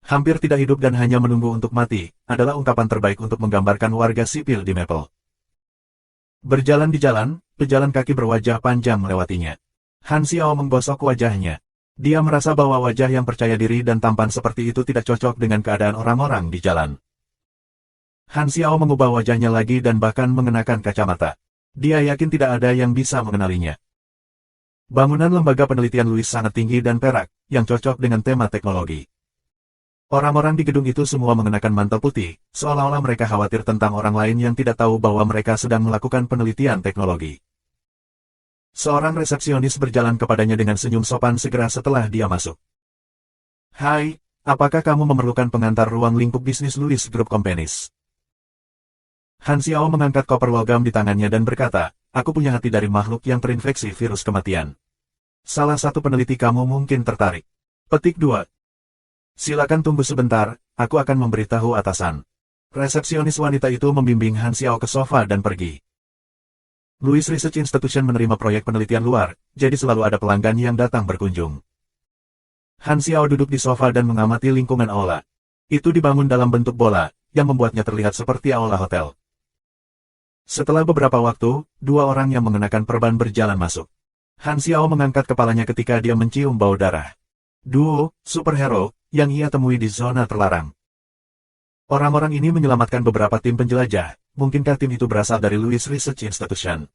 Hampir tidak hidup dan hanya menunggu untuk mati, adalah ungkapan terbaik untuk menggambarkan warga sipil di Maple. Berjalan di jalan, pejalan kaki berwajah panjang melewatinya. Han Xiao menggosok wajahnya. Dia merasa bahwa wajah yang percaya diri dan tampan seperti itu tidak cocok dengan keadaan orang-orang di jalan. Han Xiao mengubah wajahnya lagi dan bahkan mengenakan kacamata. Dia yakin tidak ada yang bisa mengenalinya. Bangunan lembaga penelitian Louis sangat tinggi dan perak, yang cocok dengan tema teknologi. Orang-orang di gedung itu semua mengenakan mantel putih, seolah-olah mereka khawatir tentang orang lain yang tidak tahu bahwa mereka sedang melakukan penelitian teknologi. Seorang resepsionis berjalan kepadanya dengan senyum sopan segera setelah dia masuk. Hai, apakah kamu memerlukan pengantar ruang lingkup bisnis Louis Group Companies? Han Xiao mengangkat koper logam di tangannya dan berkata, aku punya hati dari makhluk yang terinfeksi virus kematian. Salah satu peneliti kamu mungkin tertarik. Petik 2. Silakan tunggu sebentar, aku akan memberitahu atasan. Resepsionis wanita itu membimbing Han Xiao ke sofa dan pergi. Louis Research Institution menerima proyek penelitian luar, jadi selalu ada pelanggan yang datang berkunjung. Han Xiao duduk di sofa dan mengamati lingkungan aula. Itu dibangun dalam bentuk bola, yang membuatnya terlihat seperti aula hotel. Setelah beberapa waktu, 2 orang yang mengenakan perban berjalan masuk. Han Xiao mengangkat kepalanya ketika dia mencium bau darah. Duo, superhero, yang ia temui di zona terlarang. Orang-orang ini menyelamatkan beberapa tim penjelajah, mungkinkah tim itu berasal dari Louis Research Institution?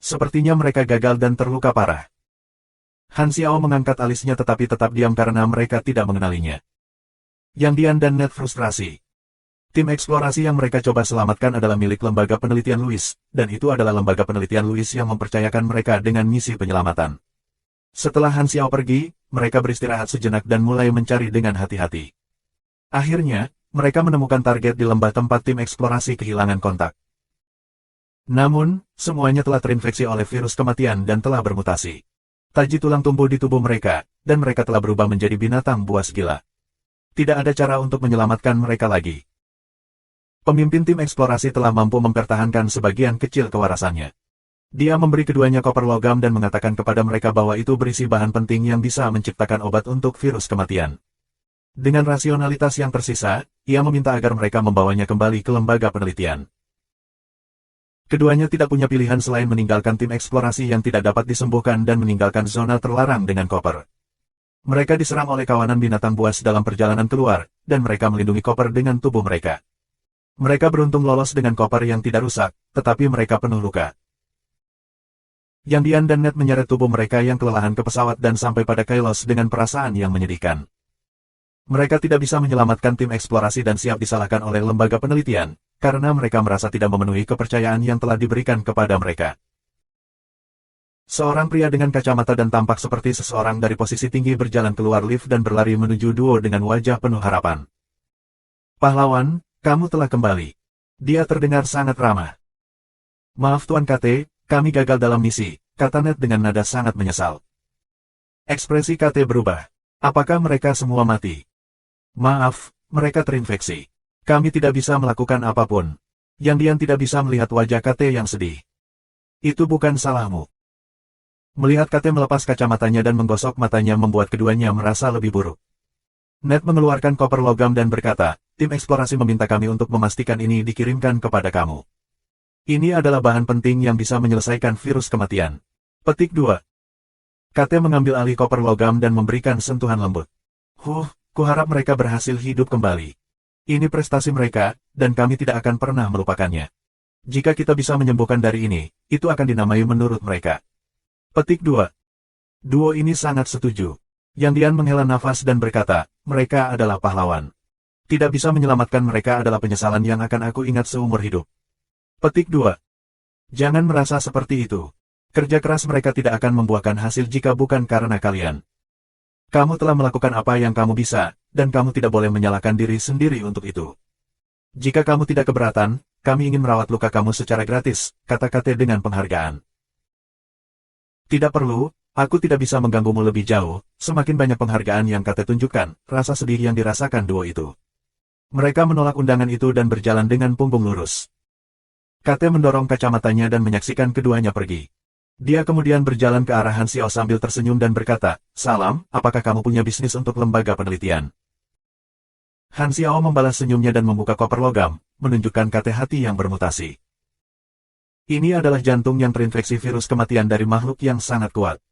Sepertinya mereka gagal dan terluka parah. Han Xiao mengangkat alisnya tetapi tetap diam karena mereka tidak mengenalinya. Yang Dian dan Ned frustrasi. Tim eksplorasi yang mereka coba selamatkan adalah milik lembaga penelitian Louis, dan itu adalah lembaga penelitian Louis yang mempercayakan mereka dengan misi penyelamatan. Setelah Han Xiao pergi, mereka beristirahat sejenak dan mulai mencari dengan hati-hati. Akhirnya, mereka menemukan target di lembah tempat tim eksplorasi kehilangan kontak. Namun, semuanya telah terinfeksi oleh virus kematian dan telah bermutasi. Taji tulang tumbuh di tubuh mereka, dan mereka telah berubah menjadi binatang buas gila. Tidak ada cara untuk menyelamatkan mereka lagi. Pemimpin tim eksplorasi telah mampu mempertahankan sebagian kecil kewarasannya. Dia memberi keduanya koper logam dan mengatakan kepada mereka bahwa itu berisi bahan penting yang bisa menciptakan obat untuk virus kematian. Dengan rasionalitas yang tersisa, ia meminta agar mereka membawanya kembali ke lembaga penelitian. Keduanya tidak punya pilihan selain meninggalkan tim eksplorasi yang tidak dapat disembuhkan dan meninggalkan zona terlarang dengan koper. Mereka diserang oleh kawanan binatang buas dalam perjalanan keluar, dan mereka melindungi koper dengan tubuh mereka. Mereka beruntung lolos dengan koper yang tidak rusak, tetapi mereka penuh luka. Yang Dian dan Ned menyeret tubuh mereka yang kelelahan ke pesawat dan sampai pada Kailos dengan perasaan yang menyedihkan. Mereka tidak bisa menyelamatkan tim eksplorasi dan siap disalahkan oleh lembaga penelitian, karena mereka merasa tidak memenuhi kepercayaan yang telah diberikan kepada mereka. Seorang pria dengan kacamata dan tampak seperti seseorang dari posisi tinggi berjalan keluar lift dan berlari menuju duo dengan wajah penuh harapan. Pahlawan, kamu telah kembali. Dia terdengar sangat ramah. Maaf Tuan KT, kami gagal dalam misi, kata Ned dengan nada sangat menyesal. Ekspresi KT berubah. Apakah mereka semua mati? Maaf, mereka terinfeksi. Kami tidak bisa melakukan apapun. Yang Dian tidak bisa melihat wajah KT yang sedih. Itu bukan salahmu. Melihat KT melepas kacamatanya dan menggosok matanya membuat keduanya merasa lebih buruk. Ned mengeluarkan koper logam dan berkata, tim eksplorasi meminta kami untuk memastikan ini dikirimkan kepada kamu. Ini adalah bahan penting yang bisa menyelesaikan virus kematian. Petik 2. KT mengambil alih koper logam dan memberikan sentuhan lembut. Kuharap mereka berhasil hidup kembali. Ini prestasi mereka, dan kami tidak akan pernah melupakannya. Jika kita bisa menyembuhkan dari ini, itu akan dinamai menurut mereka. Petik 2. Duo ini sangat setuju. Yang Dian menghela nafas dan berkata, mereka adalah pahlawan. Tidak bisa menyelamatkan mereka adalah penyesalan yang akan aku ingat seumur hidup. Petik 2. Jangan merasa seperti itu. Kerja keras mereka tidak akan membuahkan hasil jika bukan karena kalian. Kamu telah melakukan apa yang kamu bisa, dan kamu tidak boleh menyalahkan diri sendiri untuk itu. Jika kamu tidak keberatan, kami ingin merawat luka kamu secara gratis, kata KT dengan penghargaan. Tidak perlu, aku tidak bisa mengganggumu lebih jauh, semakin banyak penghargaan yang KT tunjukkan, rasa sedih yang dirasakan duo itu. Mereka menolak undangan itu dan berjalan dengan punggung lurus. KT mendorong kacamatanya dan menyaksikan keduanya pergi. Dia kemudian berjalan ke arah Han Xiao sambil tersenyum dan berkata, salam, apakah kamu punya bisnis untuk lembaga penelitian? Han Xiao membalas senyumnya dan membuka koper logam, menunjukkan KT hati yang bermutasi. Ini adalah jantung yang terinfeksi virus kematian dari makhluk yang sangat kuat.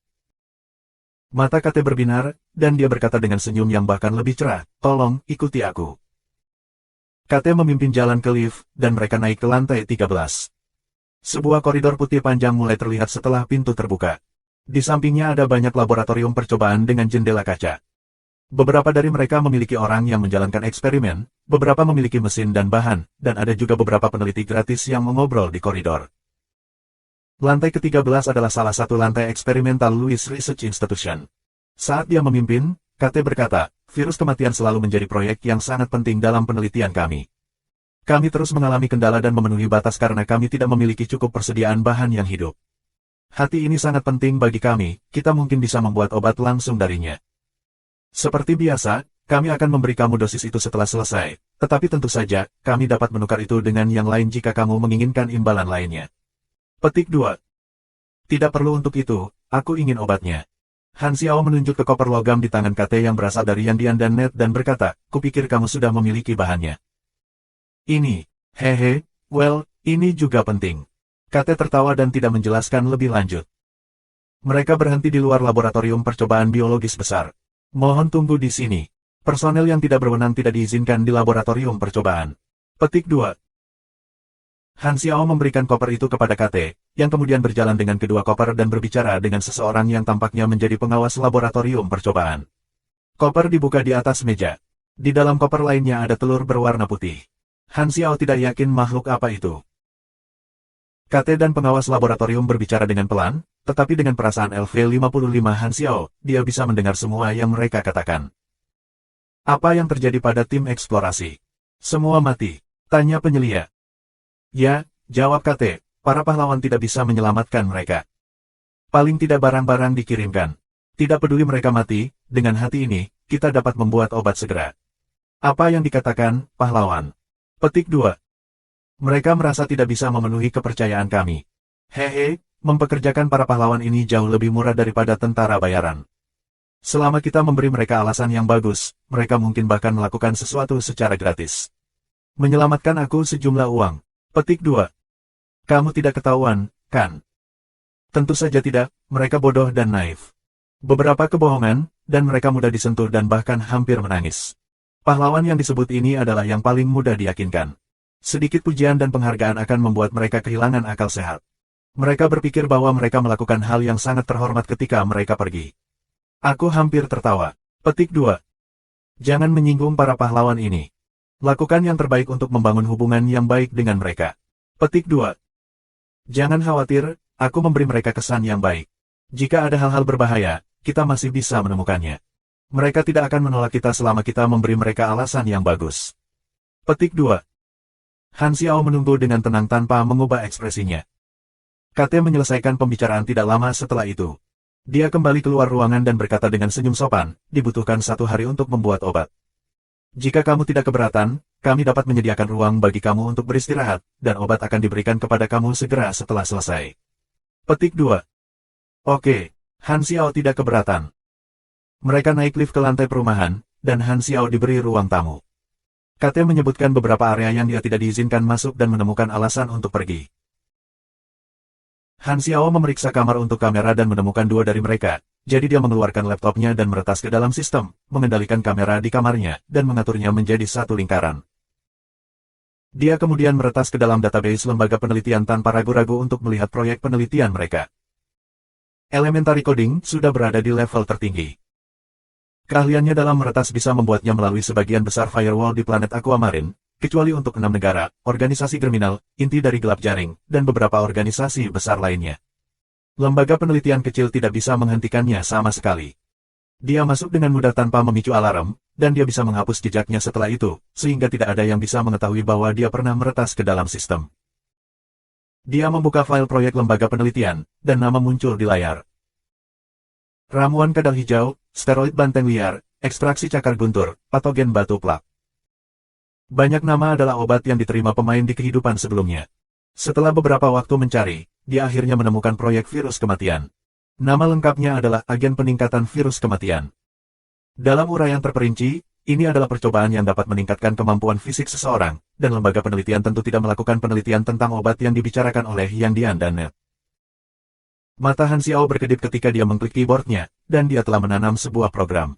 Mata KT berbinar, dan dia berkata dengan senyum yang bahkan lebih cerah, tolong, ikuti aku. KT memimpin jalan ke lift, dan mereka naik ke lantai 13. Sebuah koridor putih panjang mulai terlihat setelah pintu terbuka. Di sampingnya ada banyak laboratorium percobaan dengan jendela kaca. Beberapa dari mereka memiliki orang yang menjalankan eksperimen, beberapa memiliki mesin dan bahan, dan ada juga beberapa peneliti gratis yang mengobrol di koridor. Lantai ke-13 adalah salah satu lantai eksperimental Louis Research Institution. Saat dia memimpin, KT berkata, virus kematian selalu menjadi proyek yang sangat penting dalam penelitian kami. Kami terus mengalami kendala dan memenuhi batas karena kami tidak memiliki cukup persediaan bahan yang hidup. Hati ini sangat penting bagi kami, kita mungkin bisa membuat obat langsung darinya. Seperti biasa, kami akan memberi kamu dosis itu setelah selesai, tetapi tentu saja, kami dapat menukar itu dengan yang lain jika kamu menginginkan imbalan lainnya. Petik 2. Tidak perlu untuk itu, aku ingin obatnya. Han Xiao menunjuk ke koper logam di tangan KT yang berasal dari Yang Dian dan Ned dan berkata, kupikir kamu sudah memiliki bahannya. Ini, ini juga penting. KT tertawa dan tidak menjelaskan lebih lanjut. Mereka berhenti di luar laboratorium percobaan biologis besar. Mohon tunggu di sini. Personel yang tidak berwenang tidak diizinkan di laboratorium percobaan. Petik 2. Han Xiao memberikan koper itu kepada KT, yang kemudian berjalan dengan kedua koper dan berbicara dengan seseorang yang tampaknya menjadi pengawas laboratorium percobaan. Koper dibuka di atas meja. Di dalam koper lainnya ada telur berwarna putih. Han Xiao tidak yakin makhluk apa itu. KT dan pengawas laboratorium berbicara dengan pelan, tetapi dengan perasaan LV55 Han Xiao, dia bisa mendengar semua yang mereka katakan. Apa yang terjadi pada tim eksplorasi? Semua mati, tanya penyelia. Ya, jawab KT, para pahlawan tidak bisa menyelamatkan mereka. Paling tidak barang-barang dikirimkan. Tidak peduli mereka mati, dengan hati ini, kita dapat membuat obat segera. Apa yang dikatakan, pahlawan? Petik 2. Mereka merasa tidak bisa memenuhi kepercayaan kami. Hehe, mempekerjakan para pahlawan ini jauh lebih murah daripada tentara bayaran. Selama kita memberi mereka alasan yang bagus, mereka mungkin bahkan melakukan sesuatu secara gratis. Menyelamatkan aku sejumlah uang. Petik 2. Kamu tidak ketahuan, kan? Tentu saja tidak, mereka bodoh dan naif. Beberapa kebohongan, dan mereka mudah disentuh dan bahkan hampir menangis. Pahlawan yang disebut ini adalah yang paling mudah diyakinkan. Sedikit pujian dan penghargaan akan membuat mereka kehilangan akal sehat. Mereka berpikir bahwa mereka melakukan hal yang sangat terhormat ketika mereka pergi. Aku hampir tertawa. Petik 2. Jangan menyinggung para pahlawan ini. Lakukan yang terbaik untuk membangun hubungan yang baik dengan mereka. Petik 2. Jangan khawatir, aku memberi mereka kesan yang baik. Jika ada hal-hal berbahaya, kita masih bisa menemukannya. Mereka tidak akan menolak kita selama kita memberi mereka alasan yang bagus. Petik 2. Han Xiao menunggu dengan tenang tanpa mengubah ekspresinya. KT menyelesaikan pembicaraan tidak lama setelah itu. Dia kembali keluar ruangan dan berkata dengan senyum sopan, dibutuhkan 1 hari untuk membuat obat. Jika kamu tidak keberatan, kami dapat menyediakan ruang bagi kamu untuk beristirahat, dan obat akan diberikan kepada kamu segera setelah selesai. Petik 2. Oke, Han Xiao tidak keberatan. Mereka naik lift ke lantai perumahan, dan Han Xiao diberi ruang tamu. KT menyebutkan beberapa area yang dia tidak diizinkan masuk dan menemukan alasan untuk pergi. Han Xiao memeriksa kamar untuk kamera dan menemukan 2 dari mereka, jadi dia mengeluarkan laptopnya dan meretas ke dalam sistem, mengendalikan kamera di kamarnya, dan mengaturnya menjadi satu lingkaran. Dia kemudian meretas ke dalam database lembaga penelitian tanpa ragu-ragu untuk melihat proyek penelitian mereka. Elementary coding sudah berada di level tertinggi. Keahliannya dalam meretas bisa membuatnya melalui sebagian besar firewall di planet Aquamarine, kecuali untuk 6 negara, organisasi kriminal, inti dari gelap jaring, dan beberapa organisasi besar lainnya. Lembaga penelitian kecil tidak bisa menghentikannya sama sekali. Dia masuk dengan mudah tanpa memicu alarm, dan dia bisa menghapus jejaknya setelah itu, sehingga tidak ada yang bisa mengetahui bahwa dia pernah meretas ke dalam sistem. Dia membuka file proyek lembaga penelitian, dan nama muncul di layar. Ramuan kadal hijau, steroid banteng liar, ekstraksi cakar guntur, patogen batu plak. Banyak nama adalah obat yang diterima pemain di kehidupan sebelumnya. Setelah beberapa waktu mencari, dia akhirnya menemukan proyek virus kematian. Nama lengkapnya adalah Agen Peningkatan Virus Kematian. Dalam uraian terperinci, ini adalah percobaan yang dapat meningkatkan kemampuan fisik seseorang, dan lembaga penelitian tentu tidak melakukan penelitian tentang obat yang dibicarakan oleh Yang Dian dan Net. Mata Han Xiao berkedip ketika dia mengklik keyboardnya, dan dia telah menanam sebuah program.